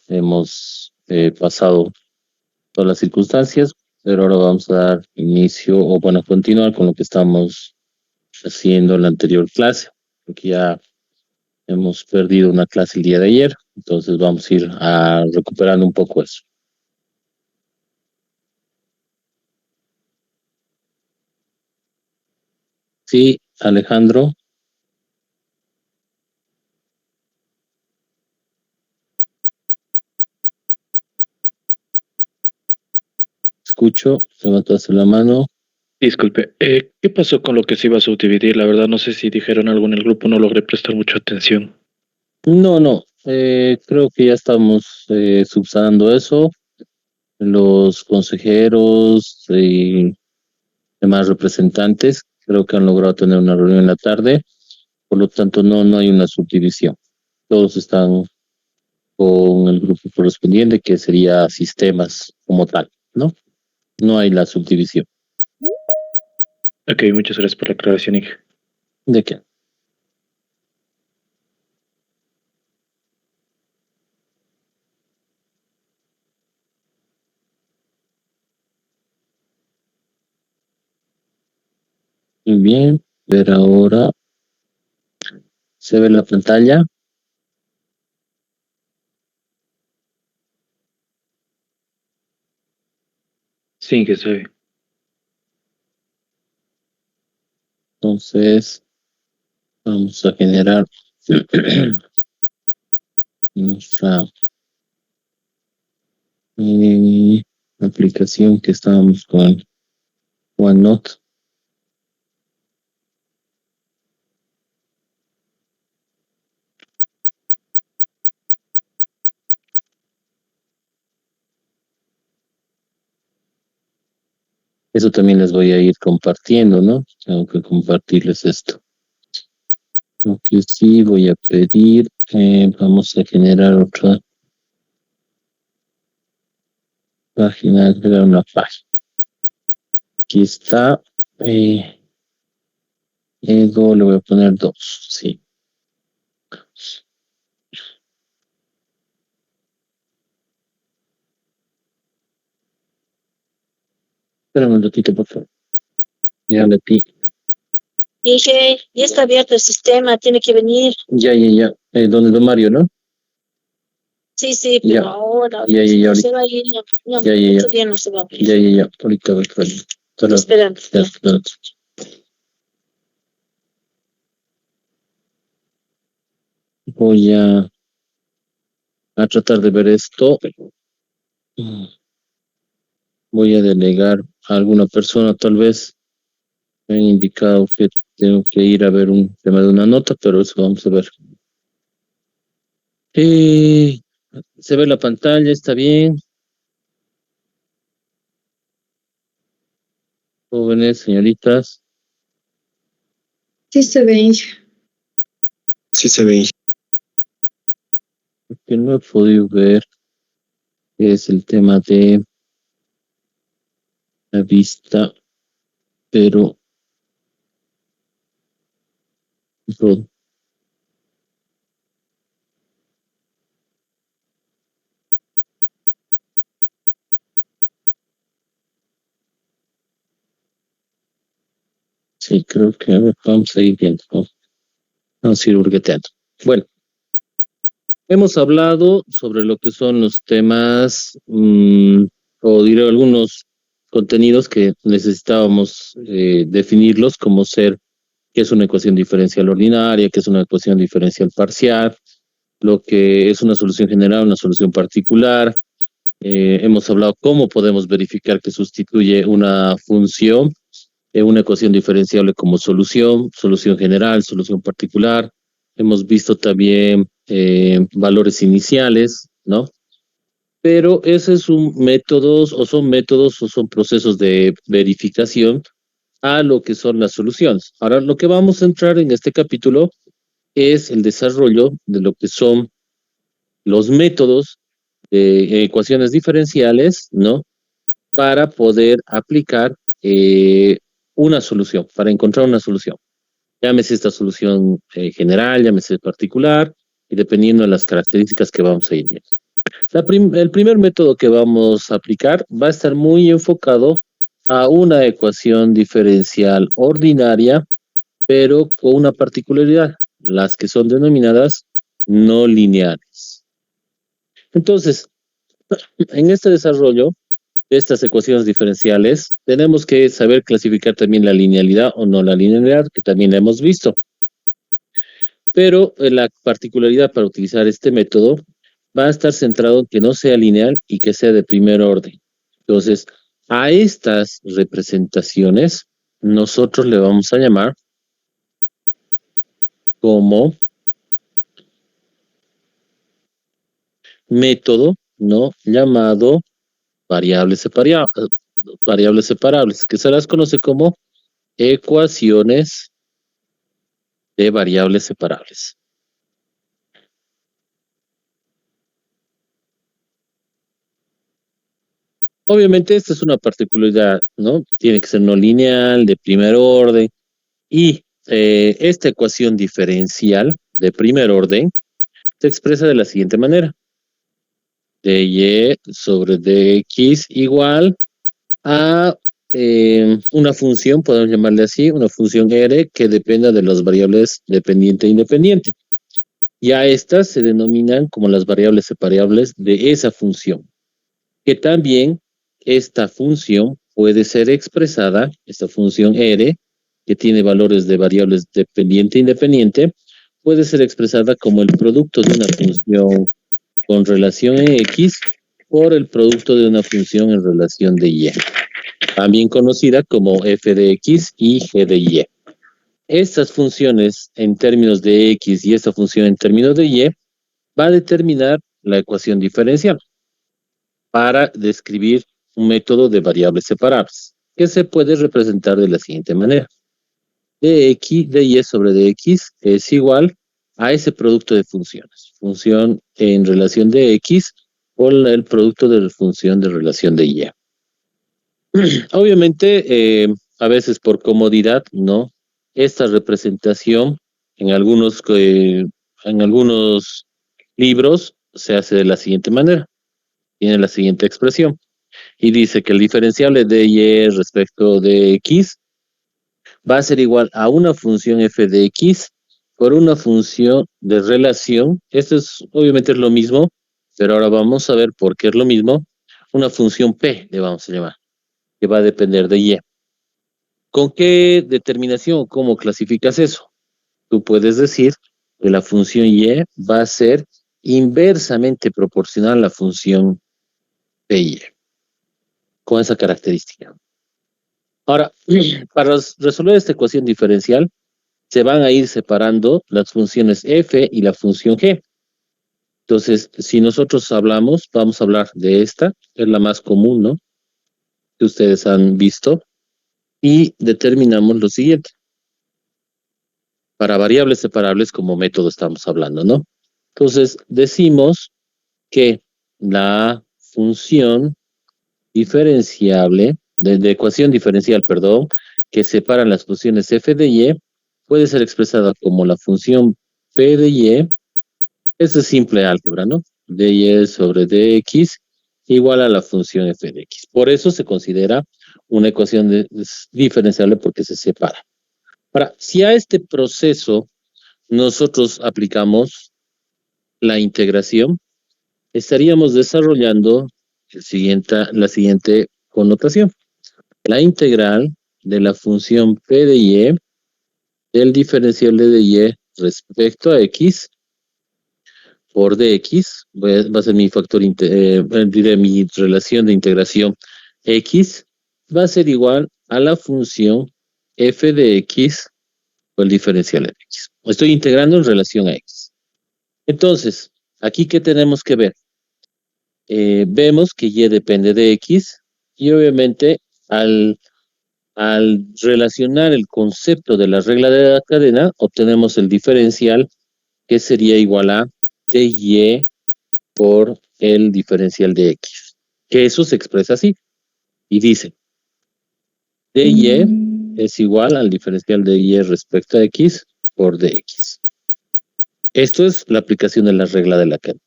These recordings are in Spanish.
hemos pasado todas las circunstancias, pero ahora vamos a dar inicio o bueno, continuar con lo que estamos haciendo en la anterior clase, porque ya hemos perdido una clase el día de ayer, entonces vamos a ir recuperando un poco eso. Sí, Alejandro. Escucho, levantaste la mano. Disculpe, ¿qué pasó con lo que se iba a subdividir? La verdad no sé si dijeron algo en el grupo, no logré prestar mucha atención. No, creo que ya estamos subsanando eso. Los consejeros y demás representantes creo que han logrado tener una reunión en la tarde, por lo tanto no hay una subdivisión. Todos están con el grupo correspondiente, que sería sistemas como tal, ¿no? No hay la subdivisión. Ok, muchas gracias por la aclaración, hija. ¿De qué? Muy bien, ver ahora. ¿Se ve la pantalla? Sí, que se ve. Entonces, vamos a generar nuestra aplicación que estábamos con OneNote. Eso también les voy a ir compartiendo, ¿no? Tengo que compartirles esto. Lo que sí voy a pedir, vamos a generar otra página, crear una página. Aquí está. Ego, le voy a poner 2, sí. Espérame un ratito, por favor. Ya le ti. Dije, ya está abierto el sistema, tiene que venir. Ya. Donde don Mario, ¿no? Sí, pero Ya. ahora Ya. se va a ir. No, Ya. todavía no se va a abrir. Ya. Ahorita voy. Esperando. Ya, espérate. Voy a tratar de ver esto. Voy a delegar a alguna persona, tal vez. Me han indicado que tengo que ir a ver un tema de una nota, pero eso vamos a ver. Se ve la pantalla, está bien. Jóvenes, señoritas. Sí se ve. Sí se ve. Lo que no he podido ver es el tema de la vista, pero todo. Sí, creo que a ver, vamos a ir viendo, ¿no? Vamos a ir hurgueteando. Bueno, hemos hablado sobre lo que son los temas, o diré algunos contenidos que necesitábamos definirlos, como ser qué es una ecuación diferencial ordinaria, qué es una ecuación diferencial parcial, lo que es una solución general, una solución particular. Hemos hablado cómo podemos verificar que sustituye una función en una ecuación diferenciable como solución general, solución particular. Hemos visto también valores iniciales, ¿no? Pero ese es un métodos o son procesos de verificación a lo que son las soluciones. Ahora, lo que vamos a entrar en este capítulo es el desarrollo de lo que son los métodos de ecuaciones diferenciales, ¿no? Para poder aplicar una solución, para encontrar una solución. Llámese esta solución general, llámese particular, y dependiendo de las características que vamos a ir viendo. El primer método que vamos a aplicar va a estar muy enfocado a una ecuación diferencial ordinaria, pero con una particularidad, las que son denominadas no lineales. Entonces, en este desarrollo de estas ecuaciones diferenciales, tenemos que saber clasificar también la linealidad o no la linealidad, que también la hemos visto. Pero la particularidad para utilizar este método va a estar centrado en que no sea lineal y que sea de primer orden. Entonces, a estas representaciones nosotros le vamos a llamar como método, ¿no? Llamado variables separables, que se las conoce como ecuaciones de variables separables. Obviamente esta es una particularidad, ¿no? Tiene que ser no lineal, de primer orden, y esta ecuación diferencial de primer orden se expresa de la siguiente manera. dy sobre dx igual a una función, podemos llamarle así, una función r que dependa de las variables dependiente e independiente. Y a estas se denominan como las variables separables de esa función. Que también esta función puede ser expresada, esta función r, que tiene valores de variables dependiente e independiente, puede ser expresada como el producto de una función con relación en x por el producto de una función en relación de y, también conocida como f de x y g de y. Estas funciones en términos de x y esta función en términos de y va a determinar la ecuación diferencial para describir un método de variables separables, que se puede representar de la siguiente manera. Dx, dy sobre dx es igual a ese producto de funciones. Función en relación de x por el producto de la función de relación de y. Obviamente, a veces por comodidad, ¿no? Esta representación en algunos libros se hace de la siguiente manera. Tiene la siguiente expresión. Y dice que el diferenciable de y respecto de x va a ser igual a una función f de x por una función de relación. Esto es, obviamente es lo mismo, pero ahora vamos a ver por qué es lo mismo. Una función p, le vamos a llamar, que va a depender de y. ¿Con qué determinación, cómo clasificas eso? Tú puedes decir que la función y va a ser inversamente proporcional a la función py, con esa característica. Ahora, para resolver esta ecuación diferencial, se van a ir separando las funciones f y la función g. Entonces, si nosotros hablamos, vamos a hablar de esta, que es la más común, ¿no? Que ustedes han visto, y determinamos lo siguiente. Para variables separables, como método estamos hablando, ¿no? Entonces, decimos que la función diferenciable, de ecuación diferencial, perdón, que separan las funciones f de y, puede ser expresada como la función p de y, esa es simple álgebra, ¿no? dy sobre dx igual a la función f de x. Por eso se considera una ecuación diferenciable porque se separa. Ahora, si a este proceso nosotros aplicamos la integración, estaríamos desarrollando la siguiente connotación. La integral de la función p de y del diferencial de y respecto a x por dx, va a ser mi factor, diré mi relación de integración x, va a ser igual a la función f de x por el diferencial de x. Estoy integrando en relación a x. Entonces, aquí, ¿qué tenemos que ver? Vemos que y depende de x y obviamente al relacionar el concepto de la regla de la cadena, obtenemos el diferencial que sería igual a dy por el diferencial de x. Que eso se expresa así. Y dice, dy es igual al diferencial de y respecto a x por dx. Esto es la aplicación de la regla de la cadena.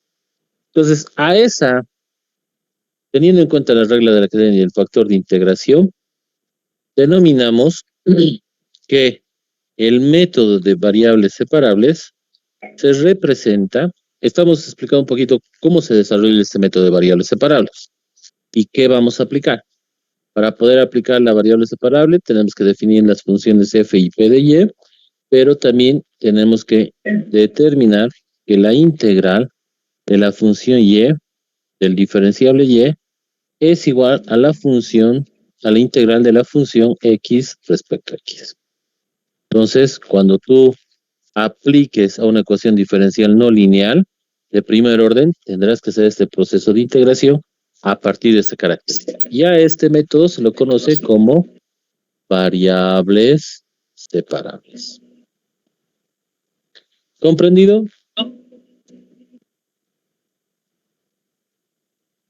Entonces, a esa, teniendo en cuenta la regla de la cadena y el factor de integración, denominamos que el método de variables separables se representa, estamos explicando un poquito cómo se desarrolla este método de variables separables y qué vamos a aplicar. Para poder aplicar la variable separable tenemos que definir las funciones f y p de y, pero también tenemos que determinar que la integral de la función y, del diferenciable y, es igual a la función, a la integral de la función x respecto a x. Entonces, cuando tú apliques a una ecuación diferencial no lineal de primer orden, tendrás que hacer este proceso de integración a partir de esa característica. Y a este método se lo conoce como variables separables. ¿Comprendido?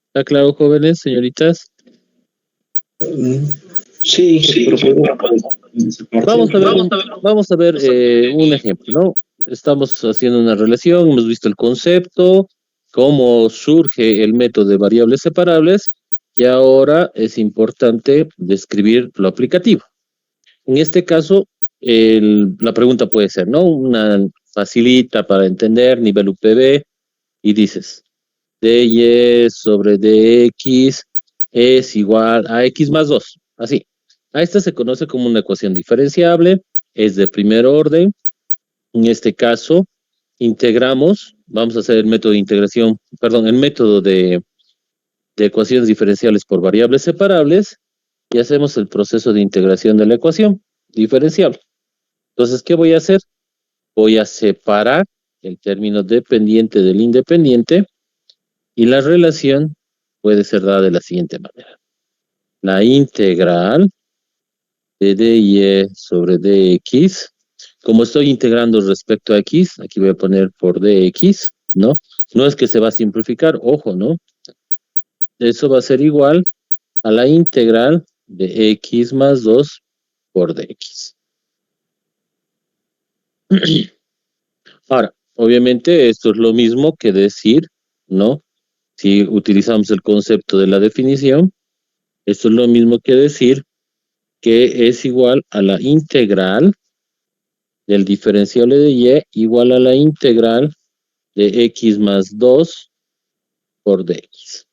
¿Está claro, jóvenes, señoritas? Sí, Vamos a ver un ejemplo, ¿no? Estamos haciendo una relación, hemos visto el concepto, cómo surge el método de variables separables, y ahora es importante describir lo aplicativo. En este caso, la pregunta puede ser, ¿no? Una facilita para entender, nivel UPB, y dices, dy sobre dx es igual a x más 2, así. A esta se conoce como una ecuación diferenciable, es de primer orden. En este caso, integramos, vamos a hacer el método de integración, perdón, el método de ecuaciones diferenciales por variables separables y hacemos el proceso de integración de la ecuación diferenciable. Entonces, ¿qué voy a hacer? Voy a separar el término dependiente del independiente y la relación puede ser dada de la siguiente manera. La integral de dy sobre dx, como estoy integrando respecto a x, aquí voy a poner por dx, ¿no? No es que se va a simplificar, ojo, ¿no? Eso va a ser igual a la integral de x más 2 por dx. Ahora, obviamente esto es lo mismo que decir, ¿no? Si utilizamos el concepto de la definición, esto es lo mismo que decir que es igual a la integral del diferenciable de y igual a la integral de x más 2 por dx.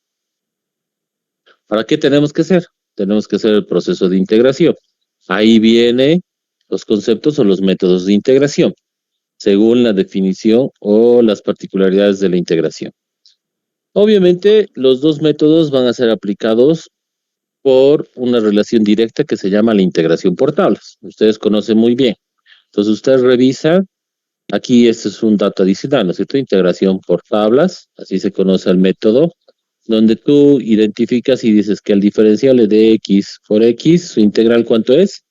¿Para qué tenemos que hacer? Tenemos que hacer el proceso de integración. Ahí vienen los conceptos o los métodos de integración, según la definición o las particularidades de la integración. Obviamente, los dos métodos van a ser aplicados por una relación directa que se llama la integración por tablas. Ustedes conocen muy bien. Entonces, usted revisa, aquí este es un dato adicional, ¿no es cierto? Integración por tablas, así se conoce el método, donde tú identificas y dices que el diferencial de x por x, su integral, ¿cuánto es?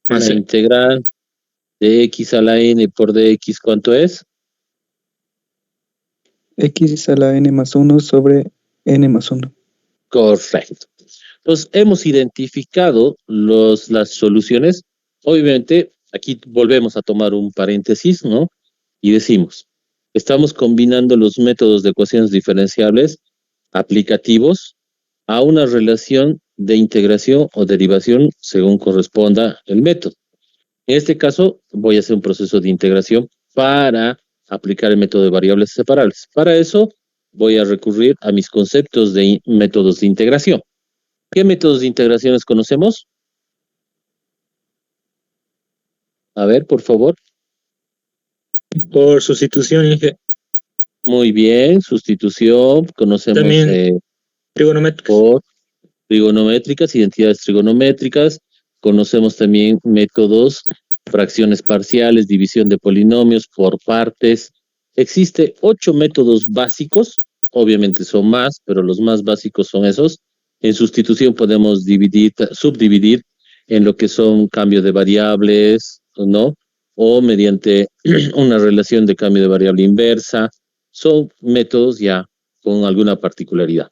La integral de x a la n por dx, ¿cuánto es? X a la n más 1 sobre n más 1. Correcto. Entonces, hemos identificado las soluciones. Obviamente, aquí volvemos a tomar un paréntesis, ¿no? Y decimos, estamos combinando los métodos de ecuaciones diferenciables aplicativos a una relación de integración o derivación según corresponda el método. En este caso, voy a hacer un proceso de integración para aplicar el método de variables separables. Para eso, voy a recurrir a mis conceptos de métodos de integración. ¿Qué métodos de integraciones conocemos? A ver, por favor. Por sustitución, Inge. Muy bien, sustitución. Conocemos También trigonométricas. por trigonométricas, identidades trigonométricas. Conocemos también métodos, fracciones parciales, división de polinomios por partes. Existe 8 métodos básicos, obviamente son más, pero los más básicos son esos. En sustitución podemos subdividir en lo que son cambio de variables, ¿no? O mediante una relación de cambio de variable inversa. Son métodos ya con alguna particularidad.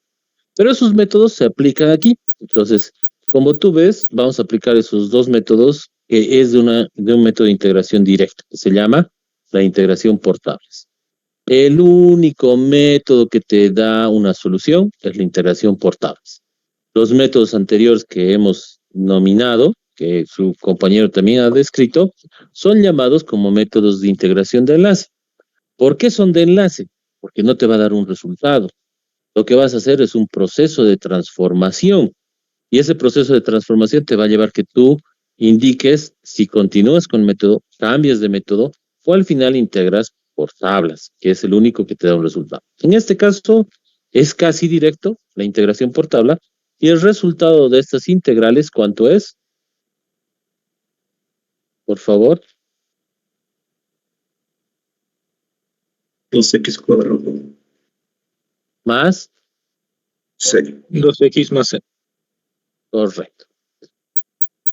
Pero esos métodos se aplican aquí. Entonces, como tú ves, vamos a aplicar esos dos métodos que es de un método de integración directa, que se llama la integración por tablas. El único método que te da una solución es la integración por tablas. Los métodos anteriores que hemos nominado, que su compañero también ha descrito, son llamados como métodos de integración de enlace. ¿Por qué son de enlace? Porque no te va a dar un resultado. Lo que vas a hacer es un proceso de transformación. Y ese proceso de transformación te va a llevar que tú indiques si continúas con el método, cambias de método, o al final integras por tablas, que es el único que te da un resultado. En este caso, es casi directo la integración por tabla, y el resultado de estas integrales, ¿cuánto es? Por favor. 2x cuadrado. Más. 2x más c. Correcto.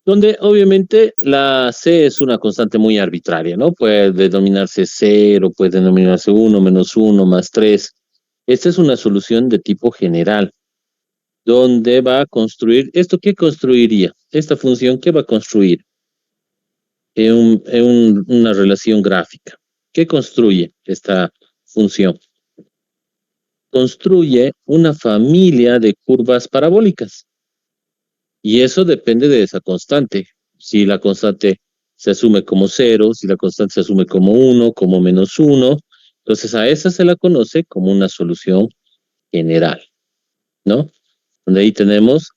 Donde obviamente la C es una constante muy arbitraria, ¿no? Puede denominarse 0, puede denominarse 1, menos 1, más 3. Esta es una solución de tipo general, donde va a construir, ¿esto qué construiría? Esta función, ¿qué va a construir? Una relación gráfica. ¿Qué construye esta función? Construye una familia de curvas parabólicas. Y eso depende de esa constante. Si la constante se asume como 0, si la constante se asume como 1, como menos 1, entonces a esa se la conoce como una solución general, ¿no? Donde ahí tenemos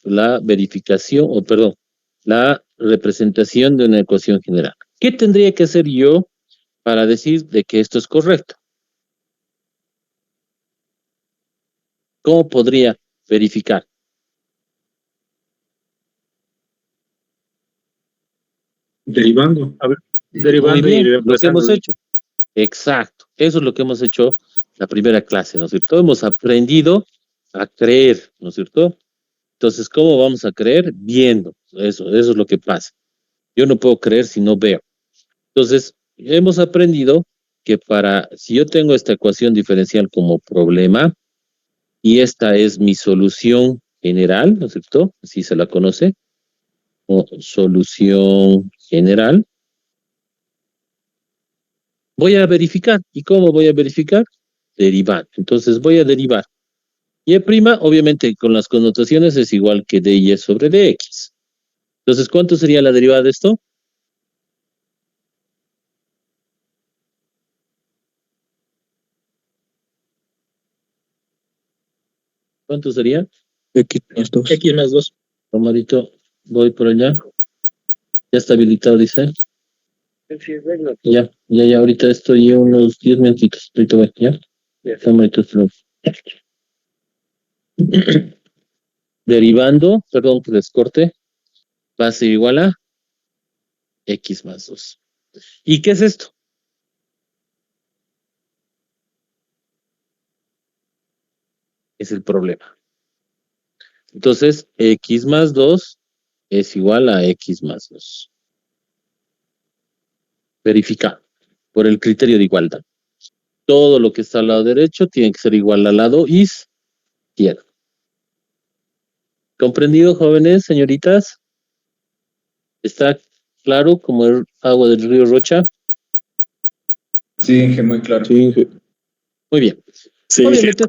la verificación, o perdón, la representación de una ecuación general. ¿Qué tendría que hacer yo para decir de que esto es correcto? ¿Cómo podría verificar? Derivando. A ver, derivando Muy bien, y lo que reemplazando. hemos hecho. Exacto, eso es lo que hemos hecho la primera clase, ¿no es cierto? Hemos aprendido a creer, ¿no es cierto? Entonces, ¿cómo vamos a creer? Viendo, eso es lo que pasa. Yo no puedo creer si no veo. Entonces, hemos aprendido que si yo tengo esta ecuación diferencial como problema, y esta es mi solución general, ¿no es cierto? Así se la conoce, o solución general. Voy a verificar. ¿Y cómo voy a verificar? Derivar. Entonces voy a derivar. Y obviamente, con las connotaciones es igual que dy sobre dx. Entonces, ¿cuánto sería la derivada de esto? ¿Cuánto sería? X más 2. X más 2. Tomadito, voy por allá. Ya está habilitado, dice. Ya, ahorita estoy unos 10 minutitos. Ahorita voy, ¿ya? Tomadito, derivando, perdón que les corte, va a ser igual a x más 2. ¿Y qué es esto? Es el problema. Entonces, x más 2 es igual a x más 2. Verificar por el criterio de igualdad. Todo lo que está al lado derecho tiene que ser igual al lado izquierdo. ¿Comprendido, jóvenes, señoritas? ¿Está claro como el agua del río Rocha? Sí, Inge, muy claro. Sí, Inge. Muy bien. Sí, Obviamente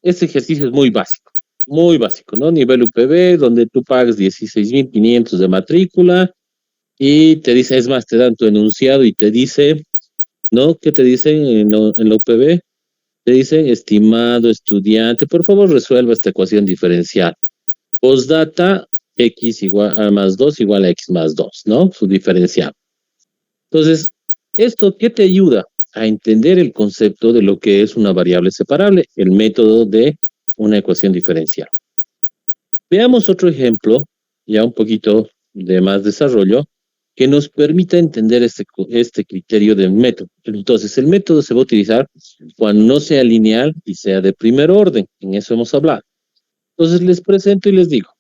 este ejercicio es muy básico, ¿no? Nivel UPB, donde tú pagas 16.500 de matrícula y te dice, es más, te dan tu enunciado y te dice, ¿no? ¿Qué te dicen en la UPB? Te dicen, estimado estudiante, por favor resuelva esta ecuación diferencial. Postdata, x igual a más 2 igual a x más 2, ¿no? Su diferencial. Entonces, ¿esto qué te ayuda? A entender el concepto de lo que es una variable separable, el método de una ecuación diferencial. Veamos otro ejemplo, ya un poquito de más desarrollo, que nos permita entender este criterio del método. Entonces, el método se va a utilizar cuando no sea lineal y sea de primer orden. En eso hemos hablado. Entonces, les presento y les digo.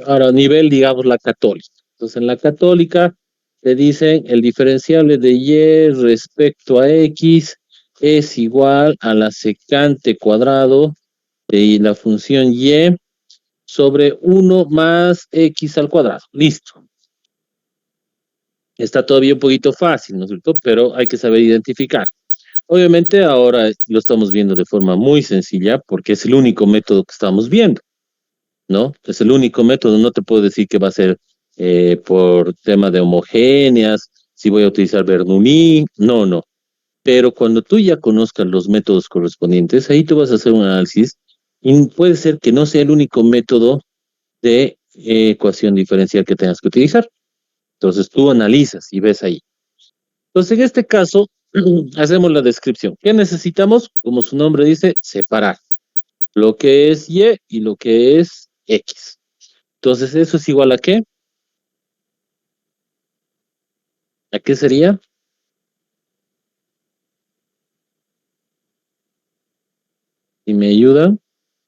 Ahora, a nivel, digamos, la católica. Entonces, en la católica te dicen el diferenciable de y respecto a x es igual a la secante cuadrado de la función y sobre 1 más x al cuadrado. Listo. Está todavía un poquito fácil, ¿no es cierto? Pero hay que saber identificar. Obviamente ahora lo estamos viendo de forma muy sencilla porque es el único método que estamos viendo, ¿no? Es el único método, no te puedo decir que va a ser por tema de homogéneas, si voy a utilizar Bernoulli, no, no. Pero cuando tú ya conozcas los métodos correspondientes, ahí tú vas a hacer un análisis y puede ser que no sea el único método de ecuación diferencial que tengas que utilizar. Entonces tú analizas y ves ahí. Entonces en este caso, hacemos la descripción. ¿Qué necesitamos? Como su nombre dice, separar lo que es y lo que es X. Entonces, ¿eso es igual a qué? ¿A qué sería? Si me ayudan,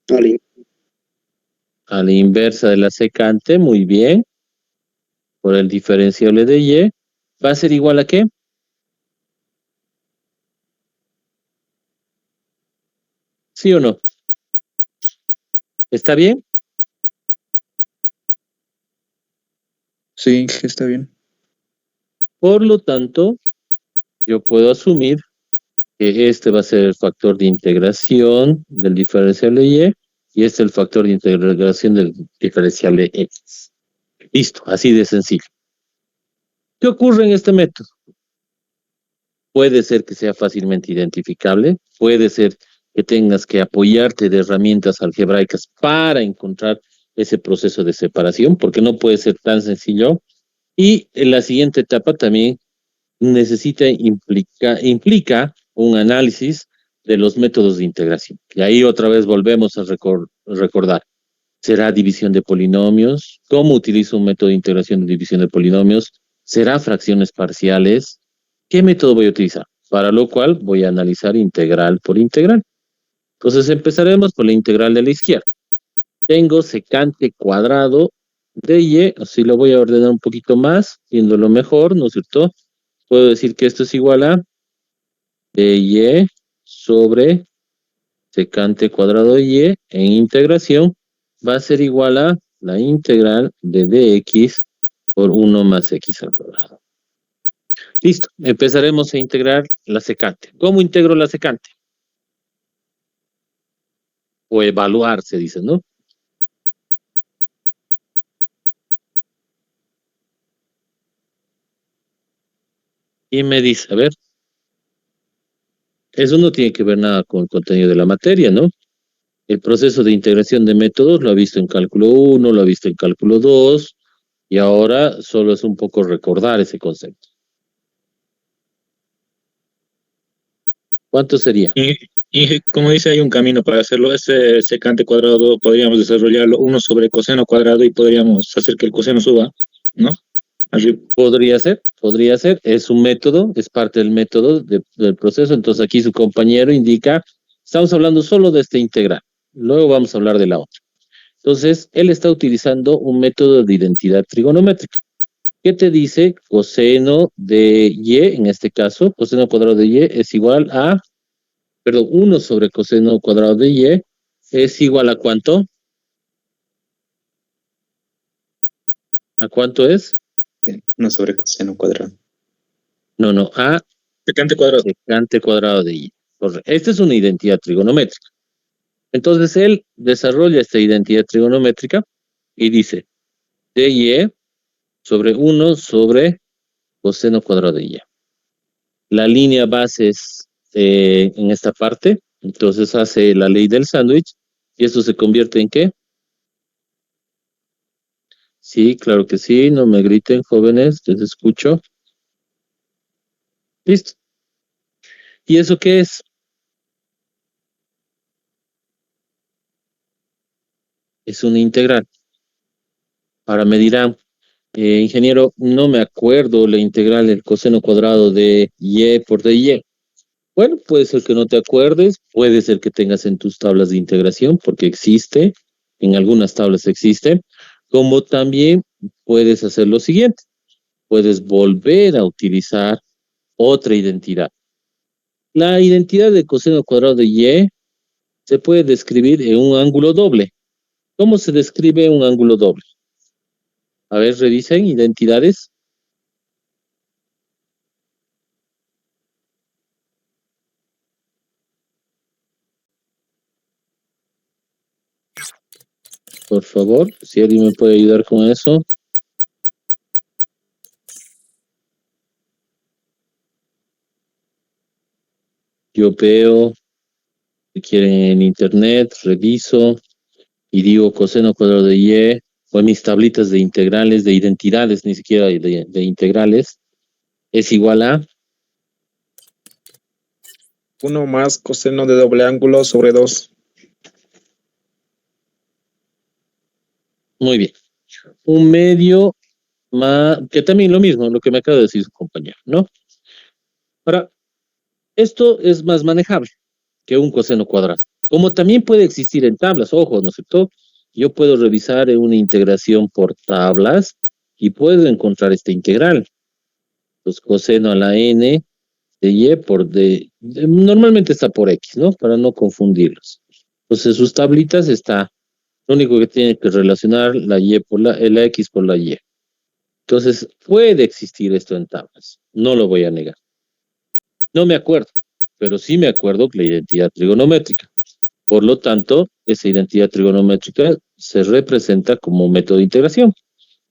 Vale. a la inversa de la secante, muy bien, por el diferenciable de Y, ¿va a ser igual a qué? ¿Sí o no? ¿Está bien? Sí, está bien. Por lo tanto, yo puedo asumir que este va a ser el factor de integración del diferencial de y este es el factor de integración del diferencial de X. Listo, así de sencillo. ¿Qué ocurre en este método? Puede ser que sea fácilmente identificable, puede ser que tengas que apoyarte de herramientas algebraicas para encontrar ese proceso de separación, porque no puede ser tan sencillo. Y en la siguiente etapa también implica un análisis de los métodos de integración. Y ahí otra vez volvemos a recordar. ¿Será división de polinomios? ¿Cómo utilizo un método de integración de división de polinomios? ¿Será fracciones parciales? ¿Qué método voy a utilizar? Para lo cual voy a analizar integral por integral. Entonces empezaremos por la integral de la izquierda. Tengo secante cuadrado de y, así lo voy a ordenar un poquito más, viéndolo mejor, ¿no es cierto? Puedo decir que esto es igual a dy sobre secante cuadrado de y en integración va a ser igual a la integral de dx por 1 más x al cuadrado. Listo, empezaremos a integrar la secante. ¿Cómo integro la secante? O evaluar, se dice, ¿no? Y me dice, a ver, eso no tiene que ver nada con el contenido de la materia, ¿no? El proceso de integración de métodos lo ha visto en cálculo 1, lo ha visto en cálculo 2, y ahora solo es un poco recordar ese concepto. ¿Cuánto sería? Y como dice, hay un camino para hacerlo. Ese secante cuadrado podríamos desarrollarlo 1 sobre coseno cuadrado y podríamos hacer que el coseno suba, ¿no? Arriba. Podría ser, es un método, es parte del método del proceso, entonces aquí su compañero indica, estamos hablando solo de esta integral, luego vamos a hablar de la otra. Entonces, él está utilizando un método de identidad trigonométrica. ¿Qué te dice? Coseno de y, en este caso, coseno cuadrado de y es igual a, perdón, 1 sobre coseno cuadrado de y es igual a ¿cuánto? ¿A cuánto es? 1 sobre coseno cuadrado. No, a Secante cuadrado. secante cuadrado de y. Correcto. Esta es una identidad trigonométrica. Entonces él desarrolla esta identidad trigonométrica y dice dy sobre 1 sobre coseno cuadrado de y. La línea base es en esta parte, entonces hace la ley del sándwich y esto se convierte en ¿qué? Sí, claro que sí, no me griten jóvenes, les escucho. Listo. ¿Y eso qué es? Es una integral. Ahora me dirán, ingeniero, no me acuerdo la integral del coseno cuadrado de y por dy. Bueno, puede ser que no te acuerdes, puede ser que tengas en tus tablas de integración, porque existe, en algunas tablas existe, como también puedes hacer lo siguiente, puedes volver a utilizar otra identidad. La identidad de coseno cuadrado de y se puede describir en un ángulo doble. ¿Cómo se describe un ángulo doble? A ver, revisen identidades. Por favor, si alguien me puede ayudar con eso. Yo veo, si quieren en internet, reviso y digo coseno cuadrado de y, o en mis tablitas de integrales, de identidades, ni siquiera de integrales, es igual a, 1 más coseno de doble ángulo sobre 2. muy bien, un medio más, que también lo mismo, lo que me acaba de decir su compañero, ¿no? Ahora, esto es más manejable que un coseno cuadrado. Como también puede existir en tablas, ojo, ¿no es cierto? Yo puedo revisar en una integración por tablas y puedo encontrar esta integral. Pues coseno a la n de y por normalmente está por x, ¿no? Para no confundirlos. Entonces, sus tablitas está, lo único que tiene que relacionar la y por la x por la y. Entonces, puede existir esto en tablas, no lo voy a negar. No me acuerdo, pero sí me acuerdo que la identidad trigonométrica. Por lo tanto, esa identidad trigonométrica se representa como método de integración.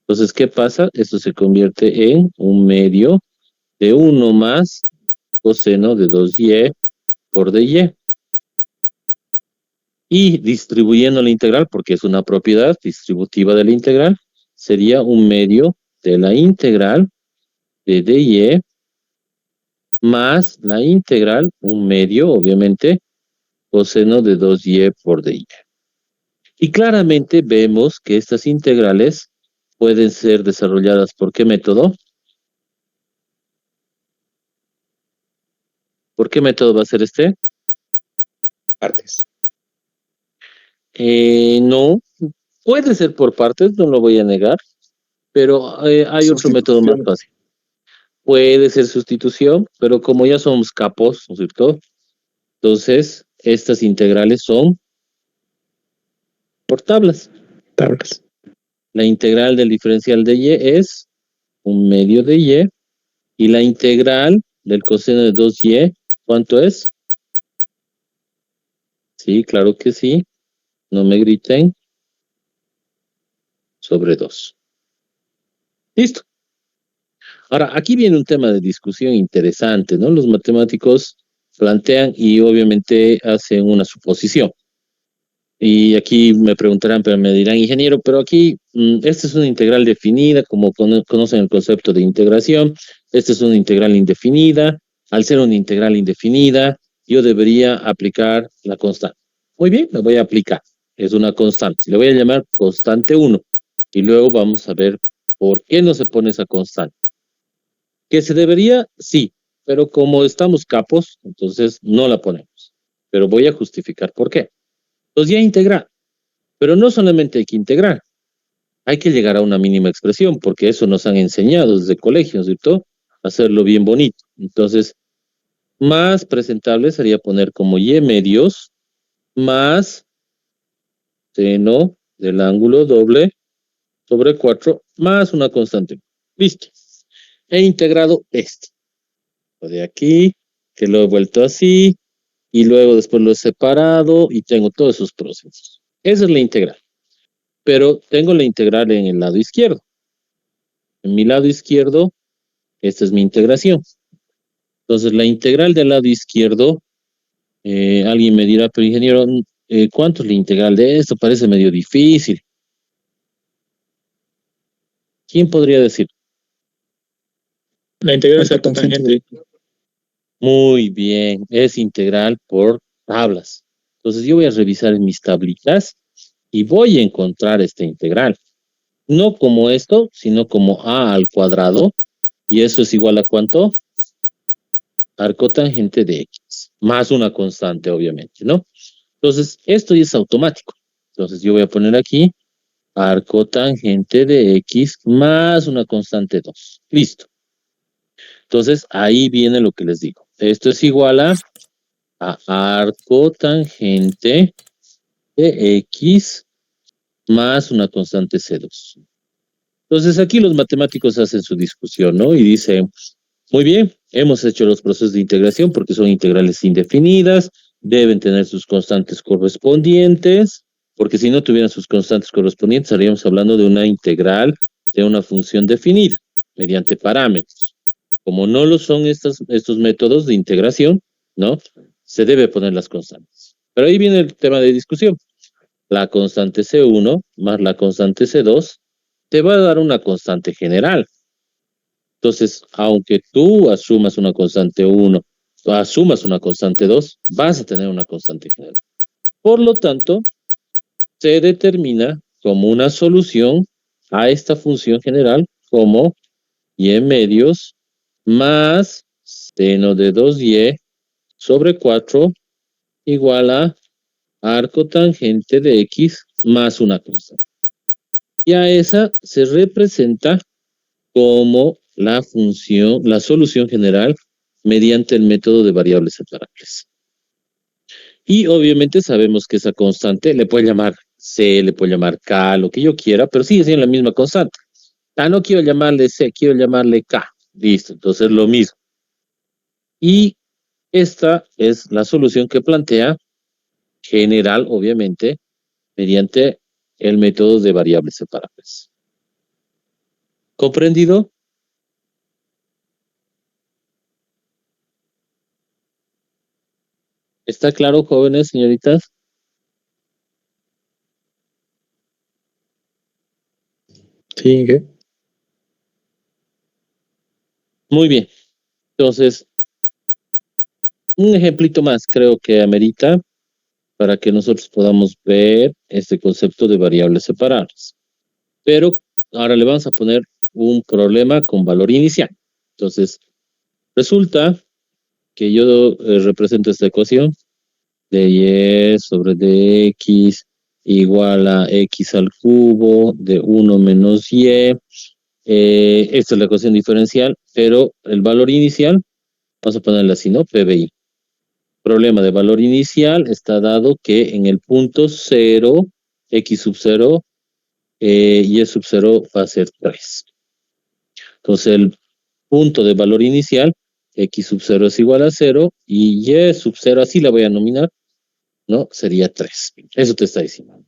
Entonces, ¿qué pasa? Esto se convierte en un medio de 1 más coseno de 2y por dy. Y distribuyendo la integral, porque es una propiedad distributiva de la integral, sería un medio de la integral de dy más la integral, un medio, obviamente, coseno de 2y por dy. Y claramente vemos que estas integrales pueden ser desarrolladas ¿por qué método? ¿Por qué método va a ser este? Partes. No, puede ser por partes, no lo voy a negar, pero hay otro método más fácil. Puede ser sustitución, pero como ya somos capos, ¿no es cierto? Entonces, estas integrales son por tablas. Tablas. La integral del diferencial de y es un medio de y, y la integral del coseno de 2y, ¿cuánto es? Sí, claro que sí. No me griten. Sobre 2. Listo. Ahora, aquí viene un tema de discusión interesante, ¿no? Los matemáticos plantean y obviamente hacen una suposición. Y aquí me preguntarán, pero me dirán, ingeniero, pero aquí esta es una integral definida, como conocen el concepto de integración. Esta es una integral indefinida. Al ser una integral indefinida, yo debería aplicar la constante. Muy bien, la voy a aplicar. Es una constante. Le voy a llamar constante 1. Y luego vamos a ver por qué no se pone esa constante. ¿Que se debería? Sí. Pero como estamos capos, entonces no la ponemos. Pero voy a justificar por qué. Entonces ya integrar. Pero no solamente hay que integrar. Hay que llegar a una mínima expresión, porque eso nos han enseñado desde colegio, ¿cierto? Hacerlo bien bonito. Entonces, más presentable sería poner como y medios más seno del ángulo doble sobre 4 más una constante. Listo. He integrado este. De aquí, que lo he vuelto así, y luego después lo he separado y tengo todos esos procesos. Esa es la integral. Pero tengo la integral en el lado izquierdo. En mi lado izquierdo, esta es mi integración. Entonces, la integral del lado izquierdo, alguien me dirá, pero ingeniero, ¿cuánto es la integral de esto? Parece medio difícil. ¿Quién podría decir? La integral es arcotangente. Muy bien, es integral por tablas. Entonces, yo voy a revisar en mis tablitas y voy a encontrar esta integral. No como esto, sino como a al cuadrado. Y eso es igual a ¿cuánto? Arcotangente de x. Más una constante, obviamente, ¿no? Entonces, esto ya es automático. Entonces, yo voy a poner aquí arcotangente de x más una constante 2. Listo. Entonces, ahí viene lo que les digo. Esto es igual a arcotangente de x más una constante C2. Entonces, aquí los matemáticos hacen su discusión, ¿no? Y dicen, muy bien, hemos hecho los procesos de integración porque son integrales indefinidas, deben tener sus constantes correspondientes, porque si no tuvieran sus constantes correspondientes, estaríamos hablando de una integral de una función definida mediante parámetros. Como no lo son estos métodos de integración, ¿no? Se debe poner las constantes. Pero ahí viene el tema de discusión. La constante C1 más la constante C2 te va a dar una constante general. Entonces, aunque tú asumas una constante 1, o asumas una constante 2, vas a tener una constante general. Por lo tanto, se determina como una solución a esta función general como y medios más seno de 2y sobre 4 igual a arco tangente de x más una constante. Y a esa se representa como la función, la solución general mediante el método de variables separables. Y obviamente sabemos que esa constante le puede llamar C, le puede llamar K, lo que yo quiera, pero sigue siendo la misma constante. Ah, no quiero llamarle C, quiero llamarle K. Listo, entonces lo mismo. Y esta es la solución que plantea general, obviamente, mediante el método de variables separables. ¿Comprendido? ¿Está claro, jóvenes, señoritas? Sí, ¿qué? Muy bien. Entonces, un ejemplito más creo que amerita para que nosotros podamos ver este concepto de variables separables. Pero ahora le vamos a poner un problema con valor inicial. Entonces, resulta que yo represento esta ecuación de y sobre dx igual a x al cubo de 1 menos y. Esta es la ecuación diferencial, pero el valor inicial, vamos a ponerle así, ¿no? PBI. Problema de valor inicial está dado que en el punto 0, x sub 0, y sub 0 va a ser 3. Entonces el punto de valor inicial, x sub 0 es igual a 0, y y sub 0, así la voy a nominar, ¿no? Sería 3. Eso te está diciendo.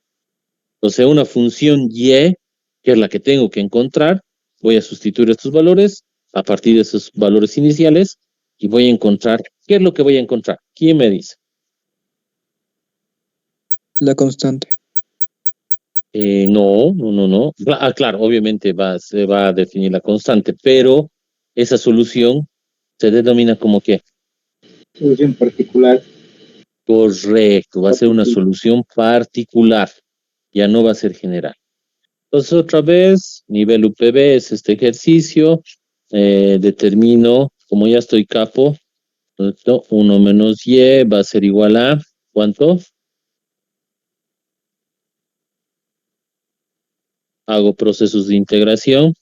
Entonces una función y, que es la que tengo que encontrar, voy a sustituir estos valores a partir de esos valores iniciales, y voy a encontrar, ¿qué es lo que voy a encontrar? ¿Quién me dice? La constante. No. Claro, obviamente se va a definir la constante, pero esa solución se denomina como que. Solución particular. Correcto, va a ser una solución particular, ya no va a ser general. Entonces, otra vez, nivel UPB es este ejercicio, determino, como ya estoy capo, 1 menos y va a ser igual a, ¿cuánto? Hago procesos de integración.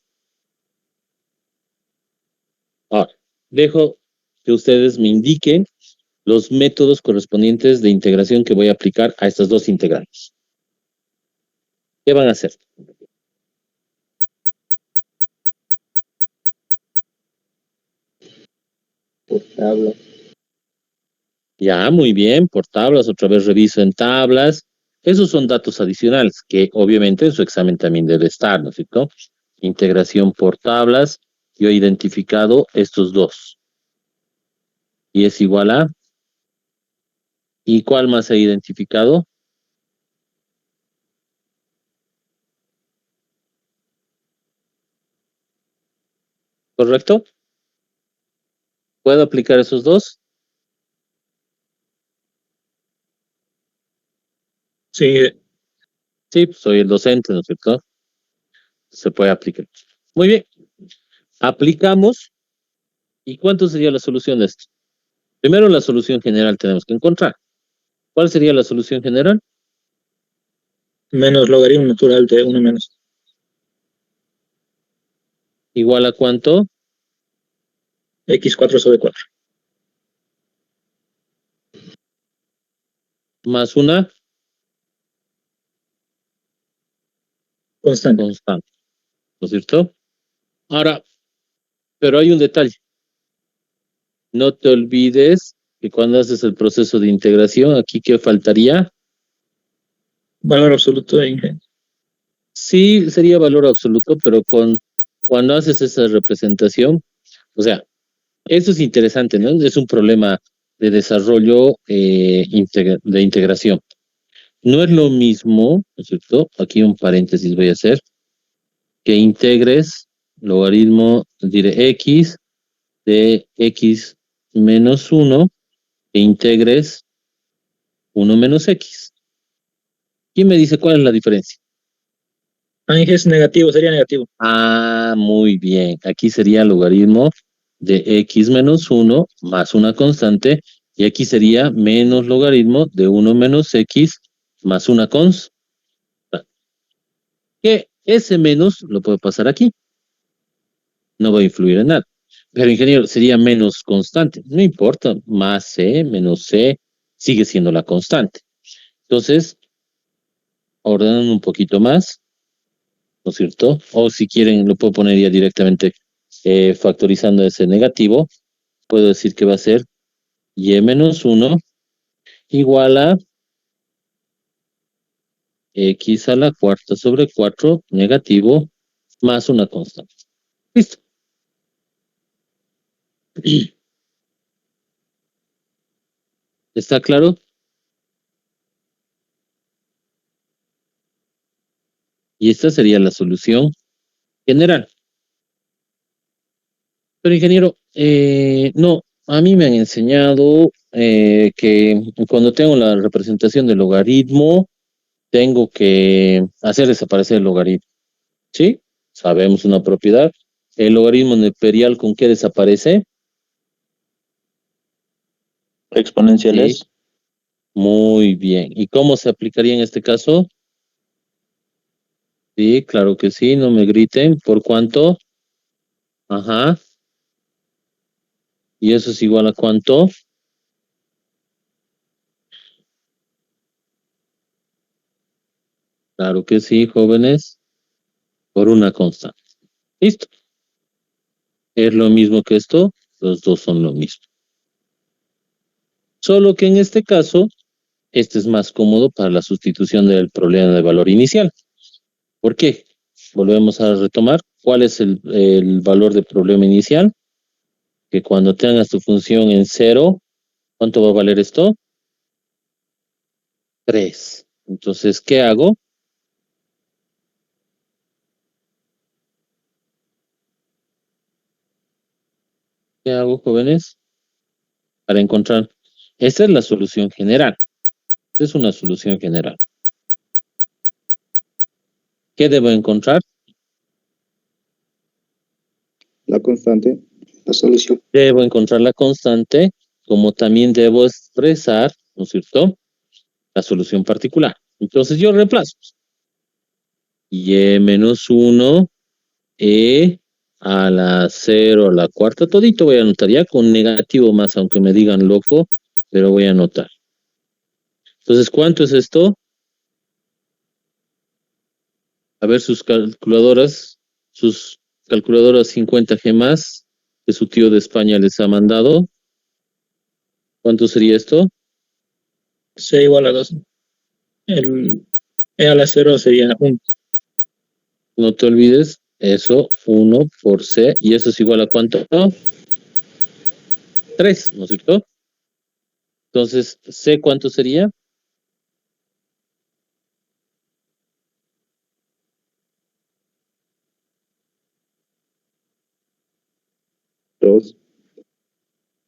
Ahora, dejo que ustedes me indiquen los métodos correspondientes de integración que voy a aplicar a estas dos integrales. ¿Qué van a hacer? Por tabla. Ya, muy bien, por tablas, otra vez reviso en tablas. Esos son datos adicionales que obviamente en su examen también debe estar, ¿no es cierto? Integración por tablas. Yo he identificado estos dos. Y es igual a. ¿Y cuál más he identificado? ¿Correcto? ¿Puedo aplicar esos dos? Sí, Sí, pues soy el docente, ¿no es cierto? Se puede aplicar. Muy bien. Aplicamos. ¿Y cuánto sería la solución de esto? Primero la solución general tenemos que encontrar. ¿Cuál sería la solución general? menos logaritmo natural de 1 menos. ¿Igual a cuánto? X4 sobre 4. Más una Constante. constante. ¿No es cierto? Ahora, pero hay un detalle. No te olvides que cuando haces el proceso de integración, aquí ¿qué faltaría? Valor absoluto de Inge. Sí, sería valor absoluto, pero cuando haces esa representación, o sea, eso es interesante, ¿no? Es un problema de desarrollo de integración. No es lo mismo, ¿no es cierto? Aquí un paréntesis voy a hacer, que integres logaritmo, diré x de x menos 1, e integres 1 menos x. ¿Quién me dice cuál es la diferencia? Inge es negativo, sería negativo. Ah, muy bien. Aquí sería logaritmo de x menos 1 más una constante, y aquí sería menos logaritmo de 1 menos x más una constante. Que ese menos lo puedo pasar aquí. No va a influir en nada. Pero, ingeniero, sería menos constante. No importa, más c, menos c, sigue siendo la constante. Entonces, ordenan un poquito más, ¿no es cierto? O si quieren, lo puedo poner ya directamente factorizando ese negativo. Puedo decir que va a ser y menos 1 igual a x a la cuarta sobre 4 negativo más una constante. Listo. ¿Está claro? Y esta sería la solución general. Pero, ingeniero, no, a mí me han enseñado que cuando tengo la representación del logaritmo, tengo que hacer desaparecer el logaritmo. ¿Sí? Sabemos una propiedad. El logaritmo neperial, ¿con qué desaparece? Exponenciales. Sí. Muy bien. ¿Y cómo se aplicaría en este caso? Sí, claro que sí, no me griten. ¿Por cuánto? Ajá. ¿Y eso es igual a cuánto? Claro que sí, jóvenes. Por una constante. Listo. Es lo mismo que esto. Los dos son lo mismo. Solo que en este caso, este es más cómodo para la sustitución del problema de valor inicial. ¿Por qué? Volvemos a retomar. ¿Cuál es el valor del problema inicial? Que cuando tengas tu función en 0, ¿cuánto va a valer esto? 3. Entonces, ¿qué hago? ¿Qué hago, jóvenes? Para encontrar. Esta es la solución general. Es una solución general. ¿Qué debo encontrar? La constante. La solución. Debo encontrar la constante, como también debo expresar, ¿no es cierto?, la solución particular. Entonces yo reemplazo. Y menos 1, a la 0 a la cuarta, todito voy a anotar ya con negativo más, aunque me digan loco, pero voy a anotar. Entonces, ¿cuánto es esto? A ver sus calculadoras 50G más, que su tío de España les ha mandado. ¿Cuánto sería esto? C igual a 2. El E a la 0 sería 1. No te olvides, eso, 1 por C, y eso es igual a ¿cuánto? 3, ¿no es cierto? Entonces, C, ¿cuánto sería? 2.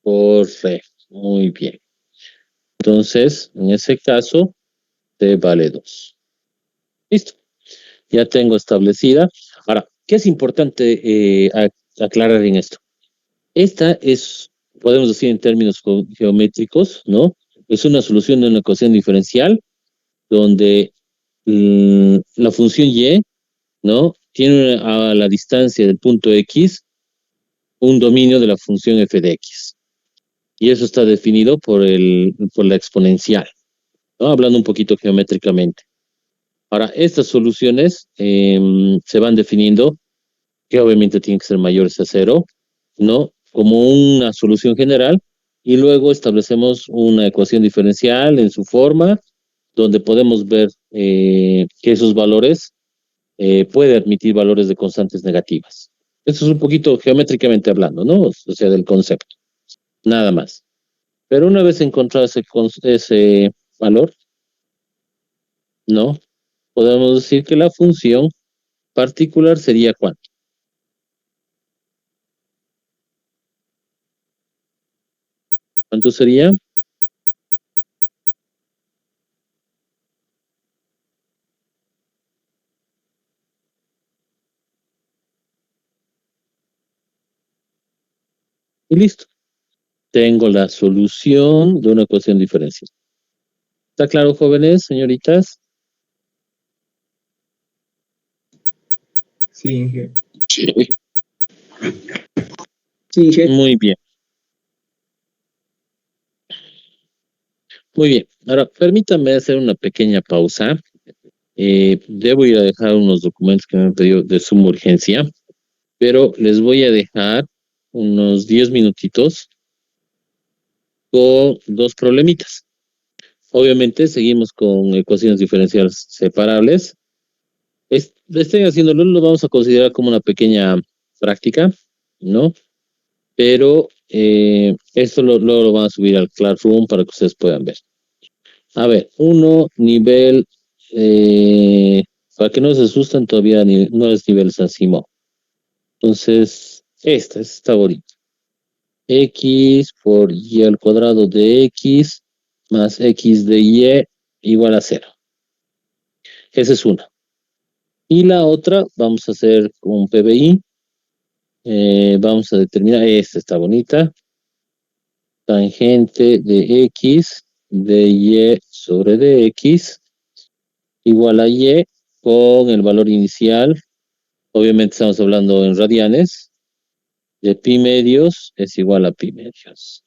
Correcto, muy bien. Entonces, en ese caso, C vale 2. Listo. Ya tengo establecida. Ahora, ¿qué es importante aclarar en esto? Esta es, podemos decir en términos geométricos, ¿no? Es una solución de una ecuación diferencial donde la función y, ¿no?, tiene a la distancia del punto x un dominio de la función f de x. Y eso está definido por la exponencial, ¿no? Hablando un poquito geométricamente. Ahora, estas soluciones se van definiendo, que obviamente tienen que ser mayores a 0, ¿no?, como una solución general, y luego establecemos una ecuación diferencial en su forma, donde podemos ver que esos valores puede admitir valores de constantes negativas. Eso es un poquito geométricamente hablando, ¿no? O sea, del concepto. Nada más. Pero una vez encontrado ese valor, ¿no? Podemos decir que la función particular sería ¿cuánto? ¿Cuánto sería? Y listo. Tengo la solución de una ecuación diferencial. ¿Está claro, jóvenes, señoritas? Sí, Inge. Sí. Sí, Inge. Muy bien. Muy bien. Ahora, permítanme hacer una pequeña pausa. Debo ir a dejar unos documentos que me han pedido de suma urgencia, pero les voy a dejar unos 10 minutitos con dos problemitas. Obviamente seguimos con ecuaciones diferenciales separables. Estén haciéndolo, lo vamos a considerar como una pequeña práctica, ¿no? Pero esto luego lo van a subir al Classroom para que ustedes puedan ver. A ver, nivel, para que no se asusten todavía, no es nivel Sansimo. Entonces, esta está bonita. X por y al cuadrado de X más X de Y igual a 0. Esa es una. Y la otra, vamos a hacer un PBI. Vamos a determinar, esta está bonita. Tangente de X de Y sobre dx igual a Y con el valor inicial. Obviamente estamos hablando en radianes. De pi medios es igual a pi medios.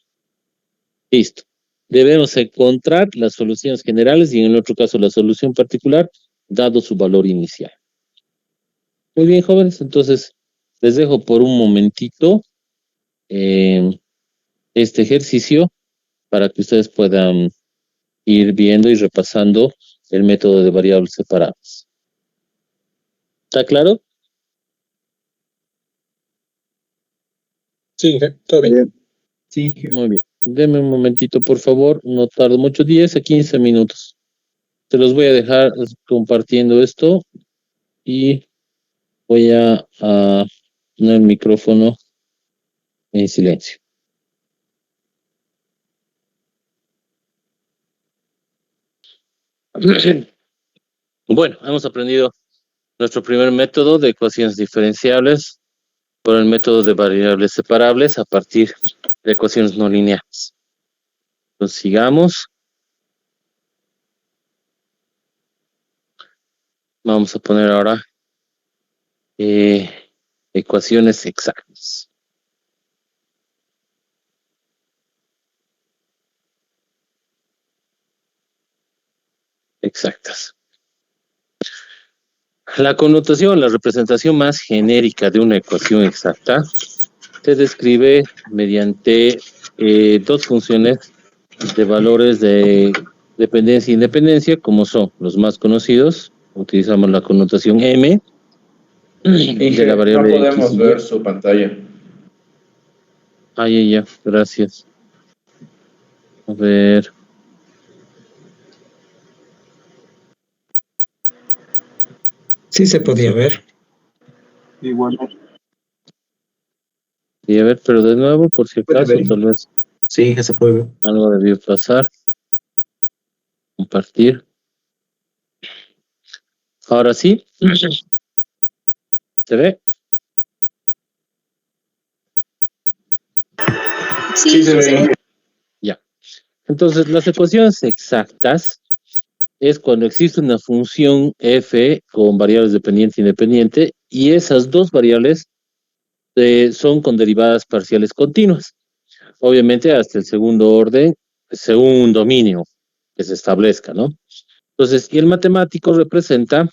Listo. Debemos encontrar las soluciones generales y en el otro caso la solución particular, dado su valor inicial. Muy bien, jóvenes. Entonces, les dejo por un momentito este ejercicio para que ustedes puedan ir viendo y repasando el método de variables separadas. ¿Está claro? Sí, Inge. Todo bien. Sí, Inge. Muy bien. Denme un momentito, por favor. No tardo mucho, 10 a 15 minutos. Se los voy a dejar compartiendo esto y voy a poner el micrófono en silencio. Bueno, hemos aprendido nuestro primer método de ecuaciones diferenciables por el método de variables separables a partir de ecuaciones no lineales. Entonces, sigamos. Vamos a poner ahora ecuaciones exactas. Exactas. La connotación, la representación más genérica de una ecuación exacta se describe mediante dos funciones de valores de dependencia e independencia, como son los más conocidos. Utilizamos la connotación M de la variable no podemos X y ver su pantalla. ya, gracias. A ver. Sí se podía ver. Igual. Y a ver, pero de nuevo, por si acaso, tal vez Sí, Inge, se puede ver. algo debió pasar. Compartir. Ahora sí. ¿Se ve? Sí, se ve. Ya. Entonces, las ecuaciones exactas es cuando existe una función f con variables dependiente e independiente y esas dos variables son con derivadas parciales continuas. Obviamente hasta el segundo orden, según un dominio que se establezca, ¿no? Entonces, y el matemático representa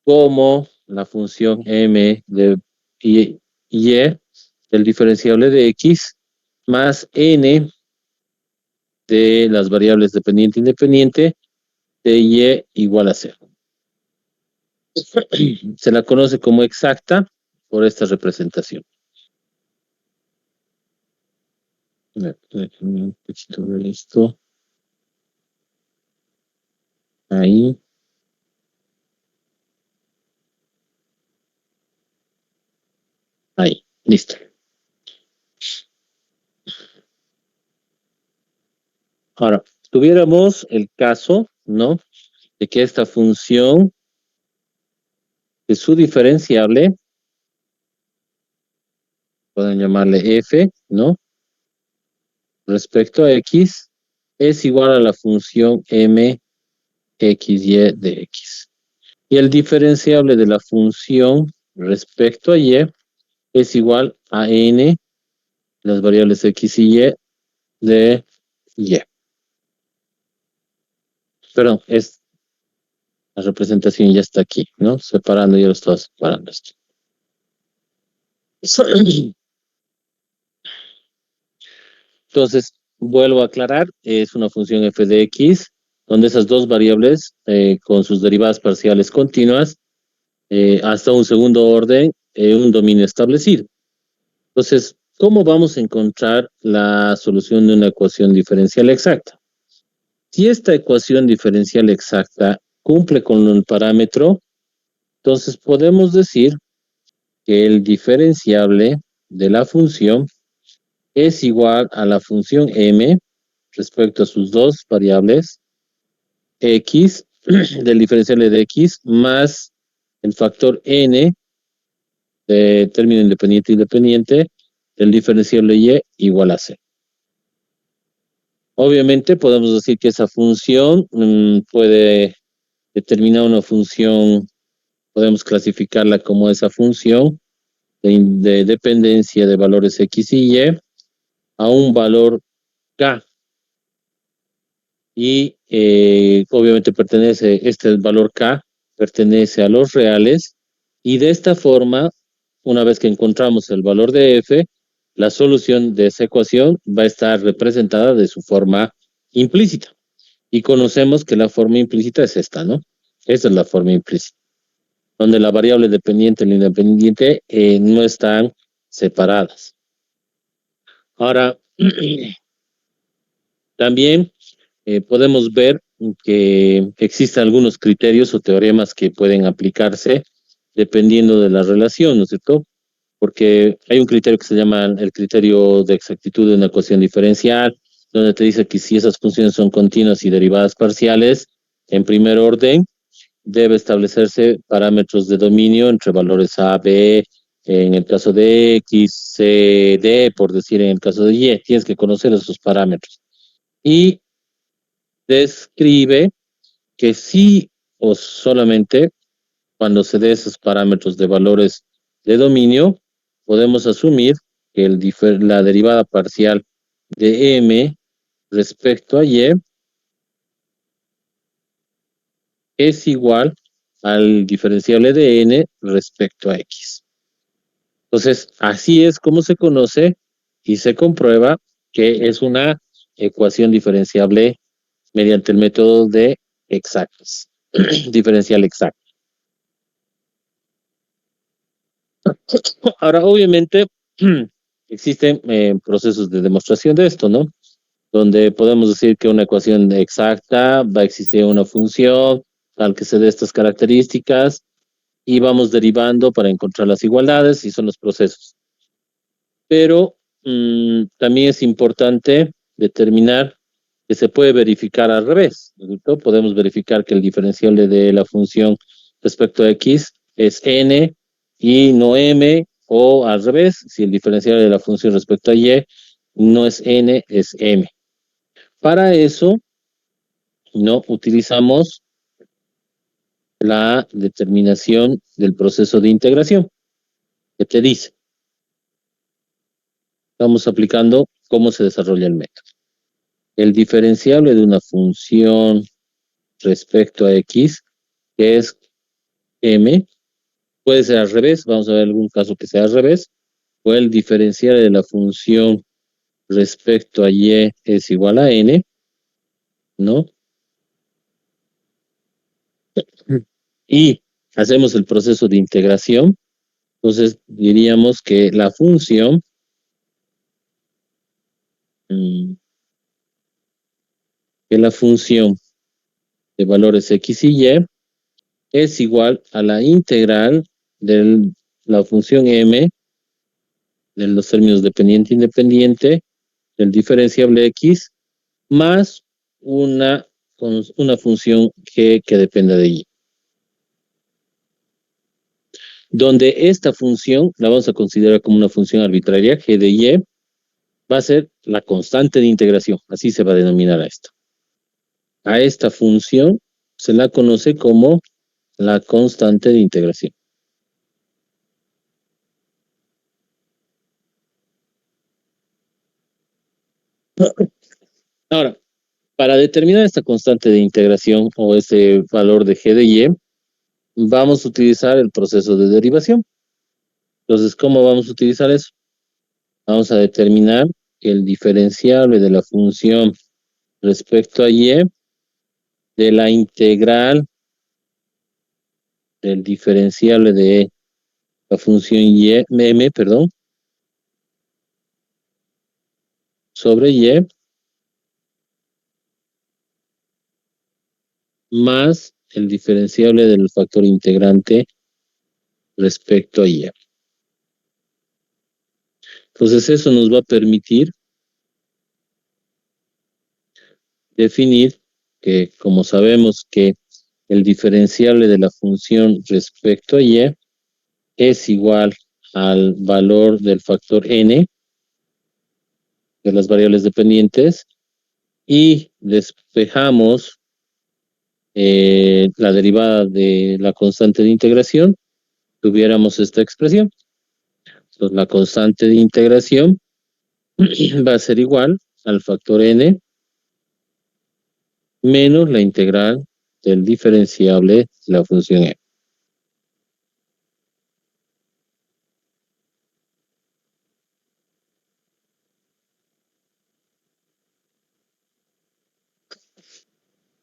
como la función m de y del diferenciable de x más n de las variables dependiente e independiente de y igual a 0. Se la conoce como exacta por esta representación. A ver, déjenme un poquito ver esto. Ahí. Ahí, listo. Ahora, tuviéramos el caso, ¿no? De que esta función de su diferenciable, pueden llamarle f, ¿no? Respecto a x, es igual a la función m xy de x. Y el diferenciable de la función respecto a y es igual a n, las variables x y de y. Perdón, la representación ya está aquí, ¿no? Separando, ya lo estaba separando esto. Entonces, vuelvo a aclarar, es una función f de x, donde esas dos variables, con sus derivadas parciales continuas, hasta un segundo orden, un dominio establecido. Entonces, ¿cómo vamos a encontrar la solución de una ecuación diferencial exacta? Si esta ecuación diferencial exacta cumple con el parámetro, entonces podemos decir que el diferenciable de la función es igual a la función m respecto a sus dos variables, x, del diferenciable de x, más el factor n de término independiente del diferenciable y igual a c. Obviamente podemos decir que esa función puede determinar una función, podemos clasificarla como esa función de dependencia de valores x y y a un valor k. Y obviamente este valor k pertenece a los reales, y de esta forma, una vez que encontramos el valor de f, la solución de esa ecuación va a estar representada de su forma implícita. Y conocemos que la forma implícita es esta, ¿no? Esta es la forma implícita, donde la variable dependiente y la independiente no están separadas. Ahora, también podemos ver que existen algunos criterios o teoremas que pueden aplicarse dependiendo de la relación, ¿no es cierto? Porque hay un criterio que se llama el criterio de exactitud de una ecuación diferencial, donde te dice que si esas funciones son continuas y derivadas parciales, en primer orden, debe establecerse parámetros de dominio entre valores A, B, en el caso de X, C, D, por decir en el caso de Y. Tienes que conocer esos parámetros. Y describe que sí o solamente cuando se dé esos parámetros de valores de dominio, podemos asumir que la derivada parcial de m respecto a y es igual al diferenciable de n respecto a x. Entonces, así es como se conoce y se comprueba que es una ecuación diferenciable mediante el método de exactas, diferencial exacto. Ahora, obviamente, existen procesos de demostración de esto, ¿no? Donde podemos decir que una ecuación exacta va a existir una función al que se dé estas características y vamos derivando para encontrar las igualdades, y son los procesos. Pero también es importante determinar que se puede verificar al revés, ¿no? Podemos verificar que el diferenciable de la función respecto a x es n y no m, o al revés, si el diferencial de la función respecto a y no es n, es m. Para eso, no utilizamos la determinación del proceso de integración, que te dice, estamos aplicando cómo se desarrolla el método. El diferenciable de una función respecto a x, que es m, puede ser al revés, vamos a ver algún caso que sea al revés, o el diferencial de la función respecto a y es igual a n, ¿no? y hacemos el proceso de integración, entonces diríamos que la función de valores x y y es igual a la integral de la función m de los términos dependiente e independiente del diferenciable x más una función g que dependa de y. Donde esta función la vamos a considerar como una función arbitraria, g de y, va a ser la constante de integración, así se va a denominar a esto. A esta función se la conoce como la constante de integración. Ahora, para determinar esta constante de integración o este valor de g de y, vamos a utilizar el proceso de derivación. Entonces, ¿cómo vamos a utilizar eso? Vamos a determinar el diferenciable de la función respecto a y de la integral del diferenciable de la función y, m, perdón, sobre y más el diferenciable del factor integrante respecto a y. Entonces eso nos va a permitir definir que, como sabemos que el diferenciable de la función respecto a y es igual al valor del factor n de las variables dependientes y despejamos la derivada de la constante de integración, tuviéramos esta expresión. Entonces la constante de integración va a ser igual al factor n menos la integral del diferenciable de la función e.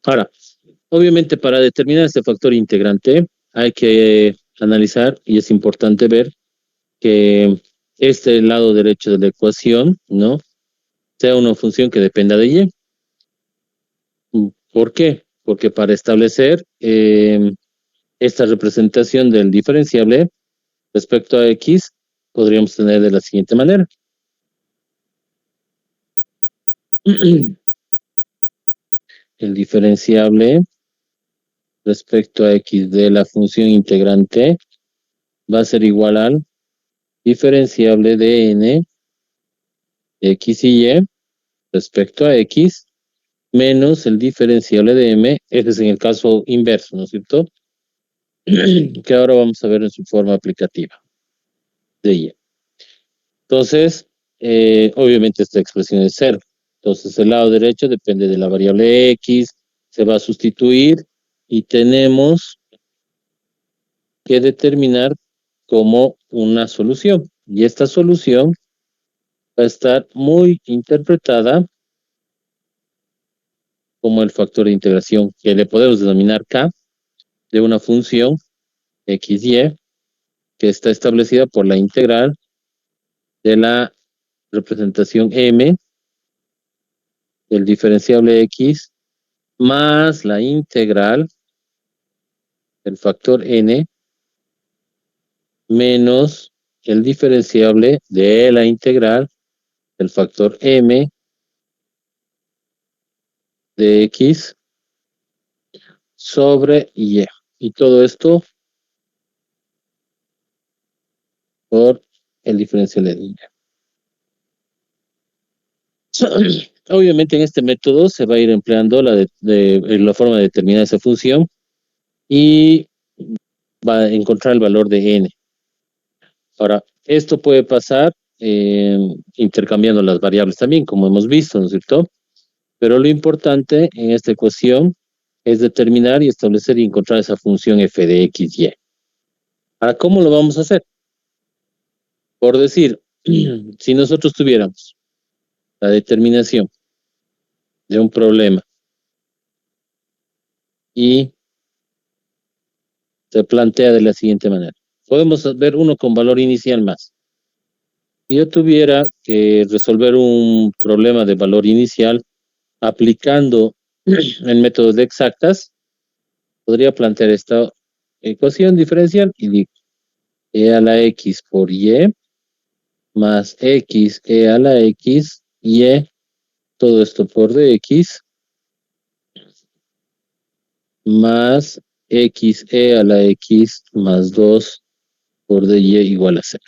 Ahora, obviamente para determinar este factor integrante hay que analizar y es importante ver que este lado derecho de la ecuación, ¿no?, sea una función que dependa de y. ¿Por qué? Porque para establecer esta representación del diferenciable respecto a x, podríamos tener de la siguiente manera. El diferenciable respecto a x de la función integrante va a ser igual al diferenciable de n de x y y respecto a x menos el diferenciable de m, ese es en el caso inverso, ¿no es cierto? Que ahora vamos a ver en su forma aplicativa de y. Entonces, obviamente esta expresión es 0. Entonces el lado derecho depende de la variable x, se va a sustituir y tenemos que determinar como una solución. Y esta solución va a estar muy interpretada como el factor de integración que le podemos denominar k de una función xy que está establecida por la integral de la representación m del diferenciable x más la integral del factor n menos el diferenciable de la integral del factor m de x sobre y. Y todo esto por el diferencial de y. Obviamente en este método se va a ir empleando la forma de determinar esa función y va a encontrar el valor de n. Ahora, esto puede pasar intercambiando las variables también, como hemos visto, ¿no es cierto? Pero lo importante en esta ecuación es determinar y establecer y encontrar esa función f de x, y. Ahora, ¿cómo lo vamos a hacer? Por decir, si nosotros tuviéramos la determinación de un problema y se plantea de la siguiente manera. Podemos ver uno con valor inicial más. Si yo tuviera que resolver un problema de valor inicial aplicando el método de exactas, podría plantear esta ecuación diferencial y digo e a la x por y más x e a la x y todo esto por dx más x e a la x más 2 por dy igual a 0.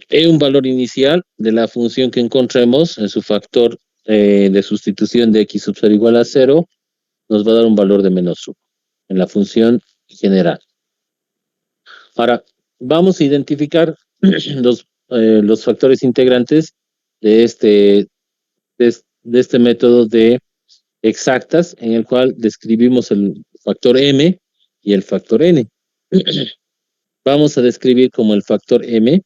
Es un valor inicial de la función que encontremos en su factor de sustitución de x sub 0 igual a 0, nos va a dar un valor de menos 1 en la función general. Ahora, vamos a identificar los factores integrantes de este método de exactas, en el cual describimos el factor m y el factor n. Vamos a describir como el factor m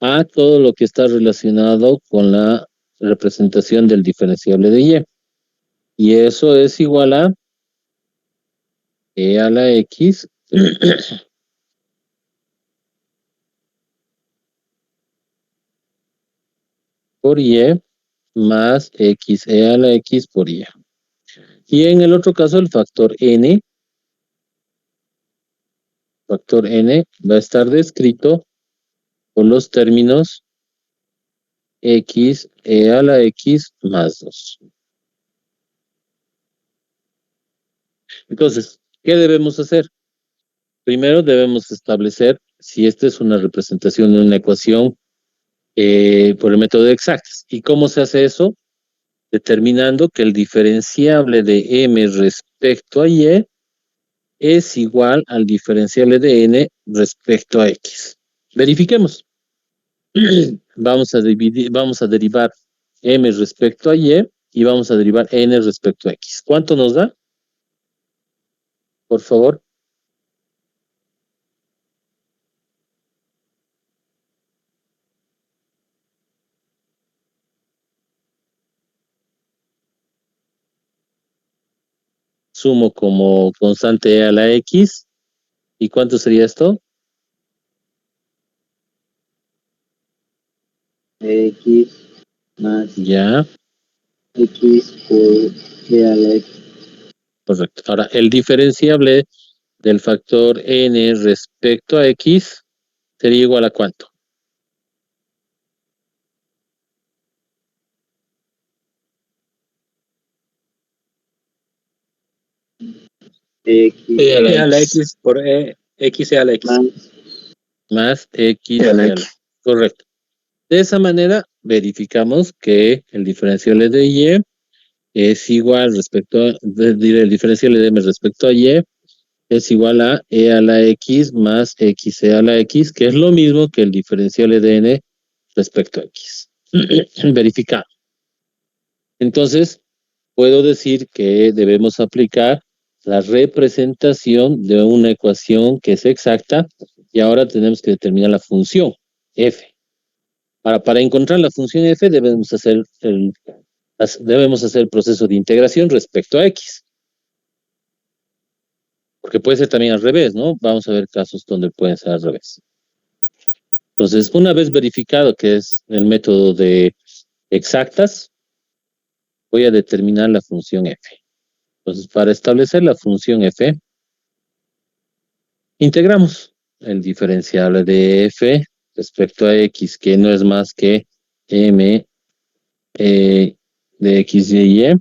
a todo lo que está relacionado con la representación del diferenciable de y. Y eso es igual a e a la x por y más x e a la x por y. Y en el otro caso el factor n va a estar descrito con los términos x e a la x más 2. Entonces, ¿qué debemos hacer? Primero debemos establecer si esta es una representación de una ecuación por el método de exactas. ¿Y cómo se hace eso? Determinando que el diferenciable de m respecto a y es igual al diferenciable de n respecto a x. Verifiquemos. Vamos a derivar m respecto a y vamos a derivar n respecto a x. ¿Cuánto nos da? Por favor. Sumo como constante e a la x. ¿Y cuánto sería esto? X más Ya, X por E a la X. correcto. Ahora, el diferenciable del factor n respecto a x sería igual a ¿cuánto? X E a la x por x e a la x. Más x e a la x. Correcto. De esa manera, verificamos que el diferencial de y es igual el diferencial de m respecto a y es igual a e a la x más x e a la x, que es lo mismo que el diferencial de n respecto a x. Verificar. Entonces, puedo decir que debemos aplicar la representación de una ecuación que es exacta y ahora tenemos que determinar la función f. Para encontrar la función f debemos hacer el proceso de integración respecto a x. Porque puede ser también al revés, ¿no? Vamos a ver casos donde pueden ser al revés. Entonces, una vez verificado que es el método de exactas, voy a determinar la función f. Entonces, para establecer la función f, integramos el diferenciable de f respecto a x, que no es más que m de x y y.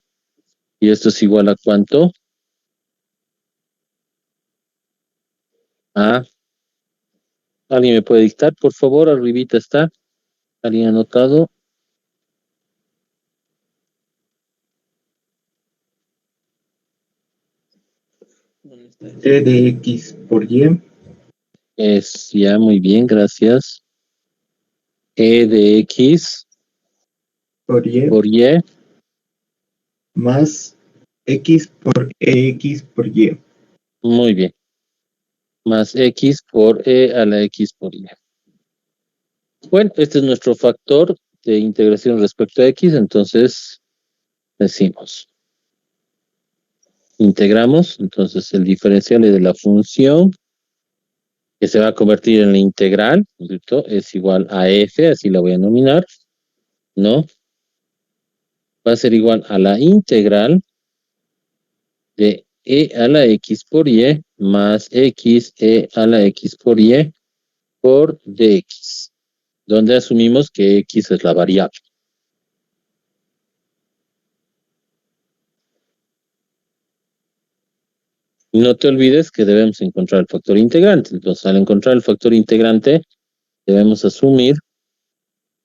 Y esto es igual a ¿cuánto? ¿Alguien me puede dictar, por favor? Arribita está. ¿Alguien anotado? E de X por Y Es ya, muy bien, gracias. E de x por Y por y, más X por EX por Y. muy bien. Más x por e a la x por y. Bueno, este es nuestro factor de integración respecto a x, entonces decimos Integramos, entonces el diferencial de la función que se va a convertir en la integral, ¿no es cierto? Es igual a f, así la voy a nominar, ¿no? Va a ser igual a la integral de e a la x por y más x e a la x por y por dx, donde asumimos que x es la variable. No te olvides que debemos encontrar el factor integrante. Entonces, al encontrar el factor integrante, debemos asumir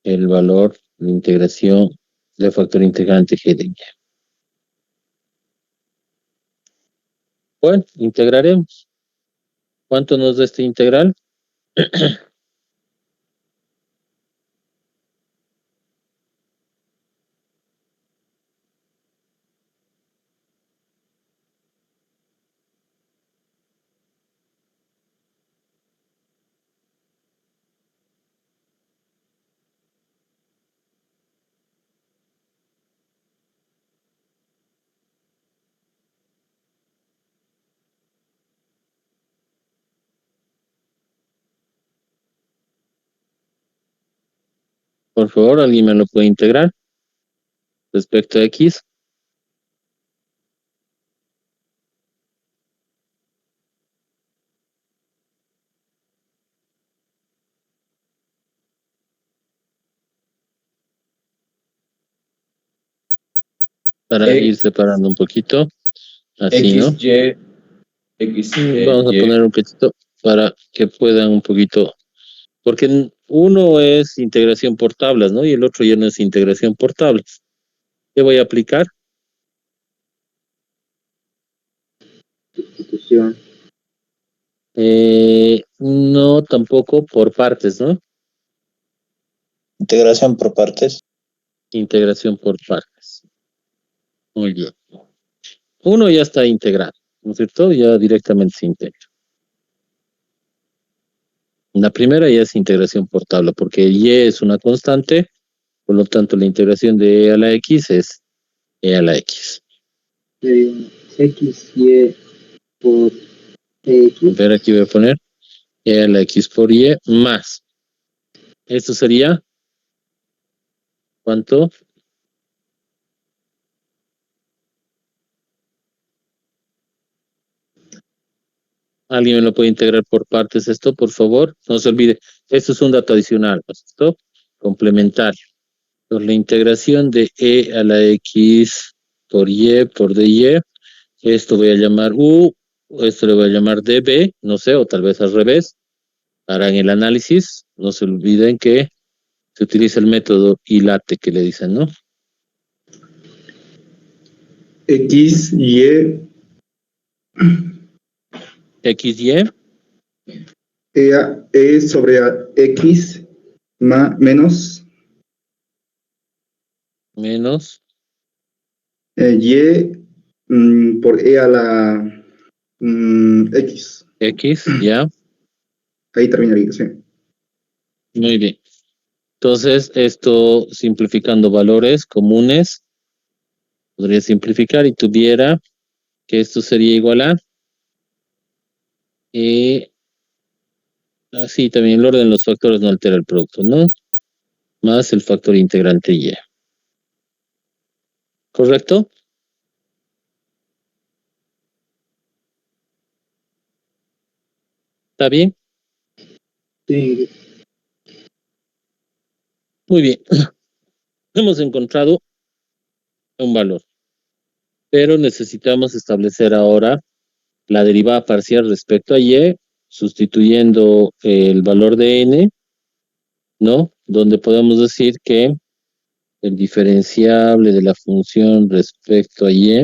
el valor de integración del factor integrante g de y. Bueno, integraremos. ¿Cuánto nos da esta integral? Por favor, ¿alguien me lo puede integrar? Respecto a x. Para ir separando un poquito. Así, ¿no? Vamos a poner un cachito para que puedan un poquito. Porque uno es integración por tablas, ¿no? Y el otro ya no es integración por tablas. ¿Qué voy a aplicar? Sustitución. No, tampoco por partes, ¿no? Integración por partes. Integración por partes. Muy bien. Uno ya está integrado, ¿no es cierto? Ya directamente se integra. La primera ya es integración por tabla, porque y es una constante, por lo tanto la integración de e a la x es e a la x. Sería x, y por A x. ver, aquí voy a poner e a la x por y más. Esto sería, ¿cuánto? ¿Alguien me lo puede integrar por partes esto, por favor? No se olvide, esto es un dato adicional, ¿no es cierto? Complementario. Por la integración de e a la x por y por dy, esto voy a llamar u, esto le voy a llamar db, no sé, o tal vez al revés. Harán el análisis, no se olviden que se utiliza el método ILATE que le dicen, ¿no? X, Y, XY E sobre X menos menos Y por E a la X. X, ya, Ahí terminaría, sí. muy bien. Entonces, esto simplificando valores comunes, podría simplificar y tuviera que esto sería igual a, así también el orden de los factores no altera el producto, ¿no? Más el factor integrante Y. ¿Correcto? ¿Está bien? Sí. Muy bien. Hemos encontrado un valor, pero necesitamos establecer ahora la derivada parcial respecto a y, sustituyendo el valor de n, ¿no? Donde podemos decir que el diferenciable de la función respecto a y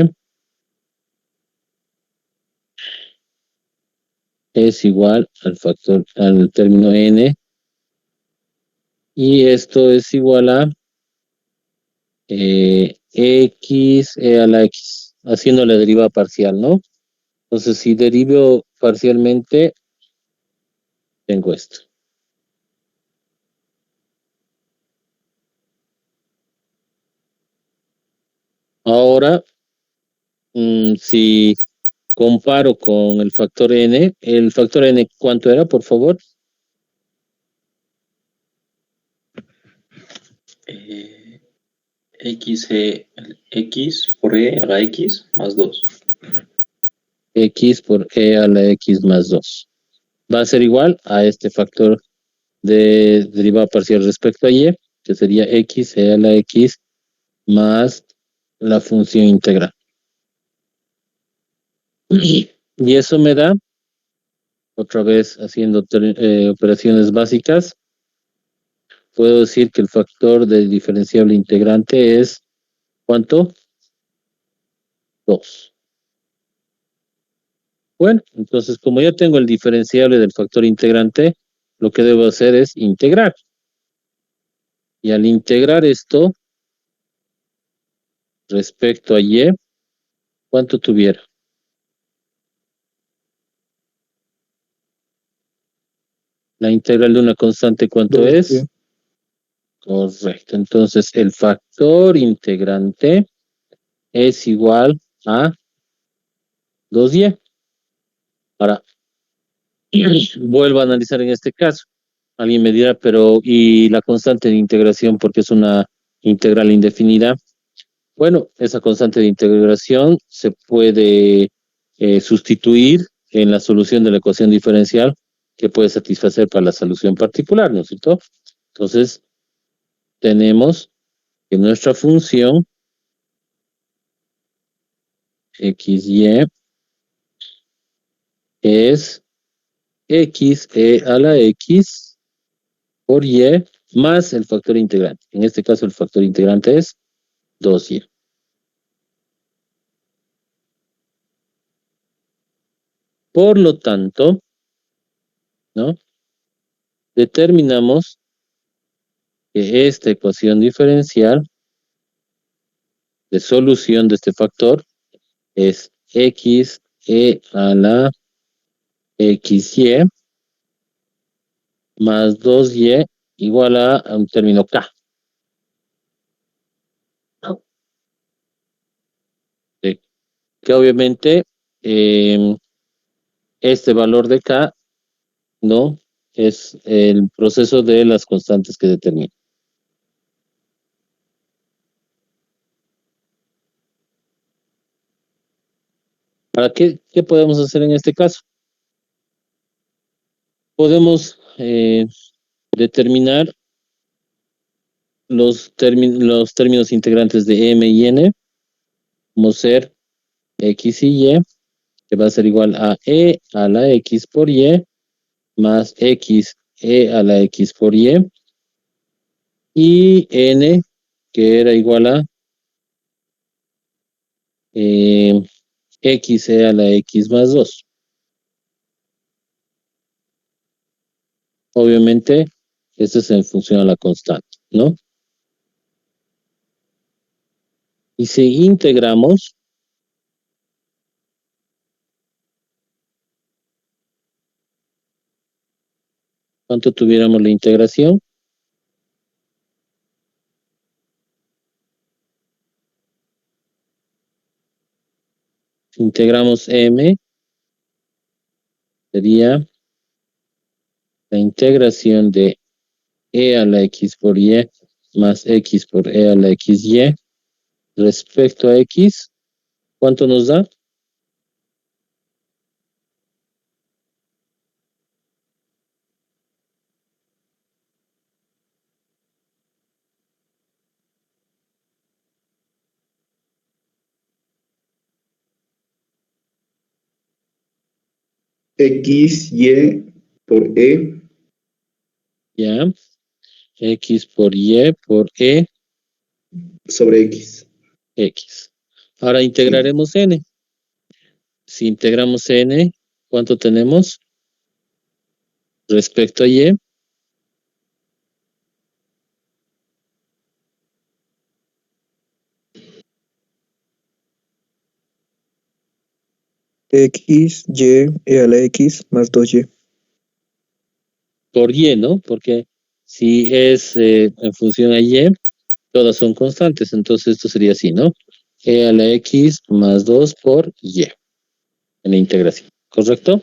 es igual al factor, al término n, y esto es igual a x e a la x, haciendo la derivada parcial, ¿no? Entonces, si derivo parcialmente, tengo esto. Ahora Si comparo con el factor n, ¿cuánto era, por favor? X por e a la x más 2. X por e a la x más 2. Va a ser igual a este factor de derivada parcial respecto a y, que sería x e a la x más la función integral. Y eso me da, otra vez haciendo operaciones básicas, puedo decir que el factor del diferenciable integrante es, ¿cuánto? 2. Bueno, entonces como ya tengo el diferenciable del factor integrante, lo que debo hacer es integrar. Y al integrar esto respecto a y, ¿cuánto tuviera? La integral de una constante, ¿cuánto 2y. es? Correcto. Entonces, el factor integrante es igual a 2y. Ahora, vuelvo a analizar en este caso. Alguien me dirá, pero ¿y la constante de integración porque es una integral indefinida? Bueno, esa constante de integración se puede sustituir en la solución de la ecuación diferencial que puede satisfacer para la solución particular, ¿no es cierto? Entonces, tenemos que nuestra función xy es x e a la x por y más el factor integrante. En este caso, el factor integrante es 2y. Por lo tanto, ¿no? Determinamos que esta ecuación diferencial de solución de este factor es x e a la xy más 2y igual a un término k. Que obviamente este valor de k, ¿no? Es el proceso de las constantes que determina. ¿Para qué podemos hacer en este caso? Podemos determinar los términos integrantes de m y n como ser x y y, que va a ser igual a e a la x por y más x e a la x por y, y n, que era igual a x e a la x más 2. Obviamente, esto es en función a la constante, ¿no? Y si integramos, ¿cuánto tuviéramos la integración? Si integramos m, sería la integración de e a la x por y más x por e a la xy respecto a x, ¿cuánto nos da? X, Y por E Ya, x por y por e, sobre X. x. Ahora integraremos n. Si integramos n, ¿cuánto tenemos? Respecto a y, X, Y, e a la x más 2y. por y, ¿no? Porque si es en función a y, todas son constantes, entonces esto sería así, ¿no? e a la x más 2 por y en la integración, ¿correcto?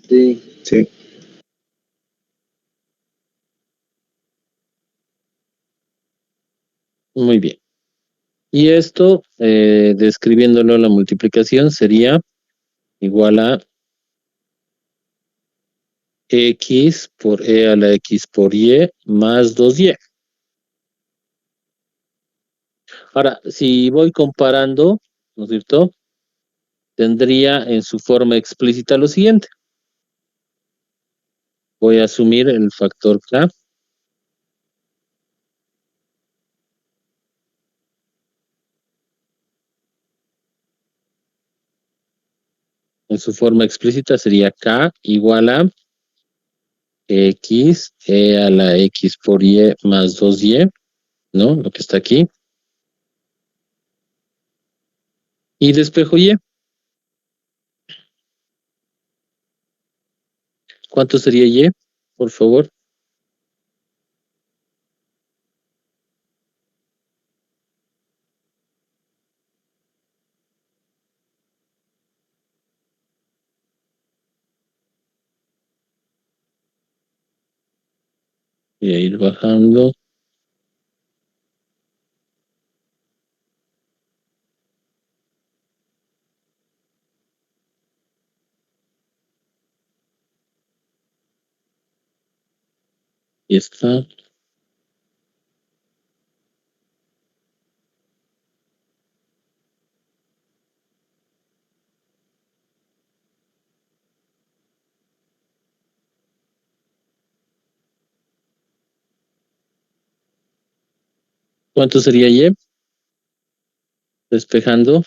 Sí. Sí. Muy bien. Y esto, describiéndolo la multiplicación, sería igual a x por e a la x por y más 2y. Ahora, si voy comparando, ¿no es cierto? Tendría en su forma explícita lo siguiente. Voy a asumir el factor k. En su forma explícita sería k igual a x e a la x por y más 2y, ¿no? Lo que está aquí. Y despejo y. ¿Cuánto sería y? Por favor. Voy a ir bajando. Y está. ¿Cuánto sería y? Despejando.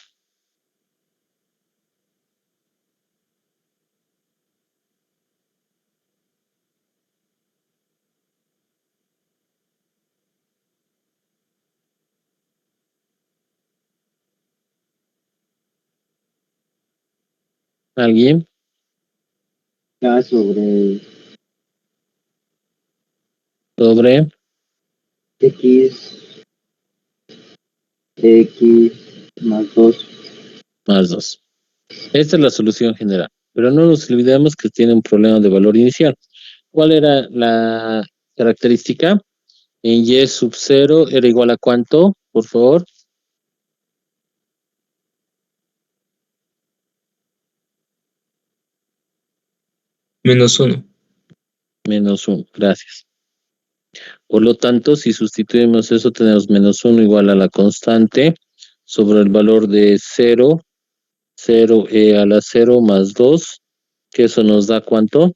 ¿Alguien? K sobre Sobre X más 2. más 2. Esta es la solución general. Pero no nos olvidemos que tiene un problema de valor inicial. ¿Cuál era la característica? En y sub 0 era igual a ¿cuánto? Por favor. Menos 1. Menos 1. Gracias. Por lo tanto, si sustituimos eso, tenemos menos 1 igual a la constante sobre el valor de 0, 0e a la 0 más 2, que eso nos da ¿cuánto?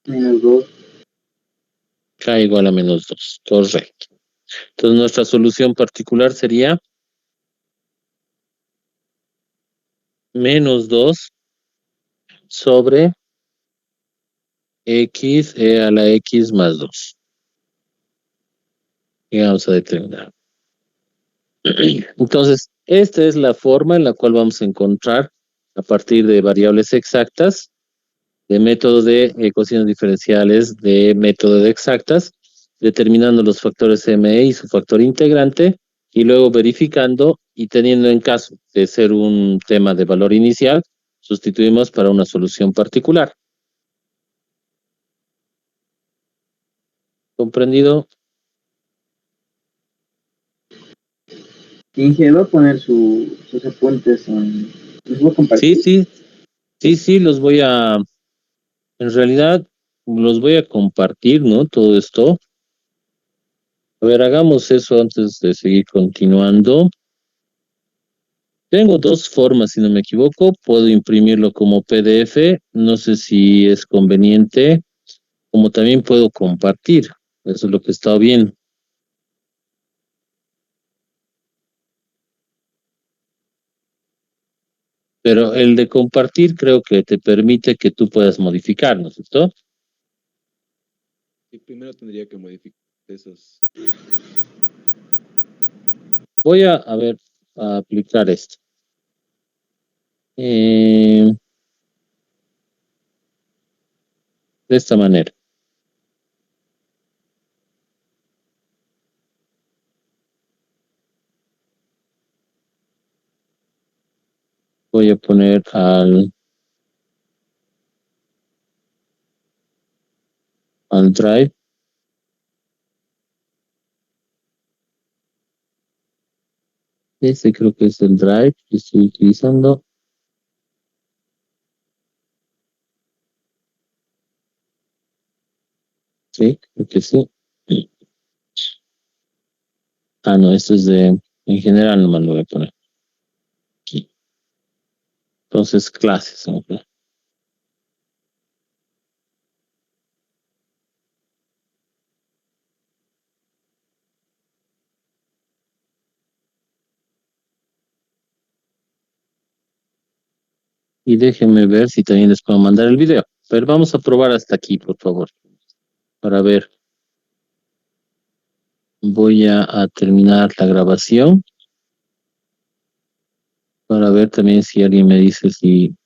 Menos 2. K igual a menos 2. Correcto. Entonces, nuestra solución particular sería menos 2 sobre x e a la x más 2. Y vamos a determinar. Entonces, esta es la forma en la cual vamos a encontrar, a partir de variables exactas, de método de ecuaciones diferenciales, de método de exactas, determinando los factores ME y su factor integrante, y luego verificando y teniendo en caso de ser un tema de valor inicial, sustituimos para una solución particular. ¿Comprendido? Inge va a poner sus apuntes en... ¿Los voy a compartir? Sí, en realidad, los voy a compartir, ¿no? Todo esto. A ver, hagamos eso antes de seguir continuando. Tengo dos formas, si no me equivoco. Puedo imprimirlo como PDF, no sé si es conveniente, como también puedo compartir. Eso es lo que está bien. Pero el de compartir creo que te permite que tú puedas modificar, ¿no es cierto? Sí, primero tendría que modificar esos. Voy a ver, a aplicar esto. De esta manera. Voy a poner al drive. Este creo que es el drive que estoy utilizando. Sí, creo que sí. Ah, no, esto es en general nomás lo voy a poner aquí. Entonces, clases. ¿No? Y déjenme ver si también les puedo mandar el video. Pero vamos a probar hasta aquí, por favor. Para ver. Voy a terminar la grabación. Para ver también si alguien me dice si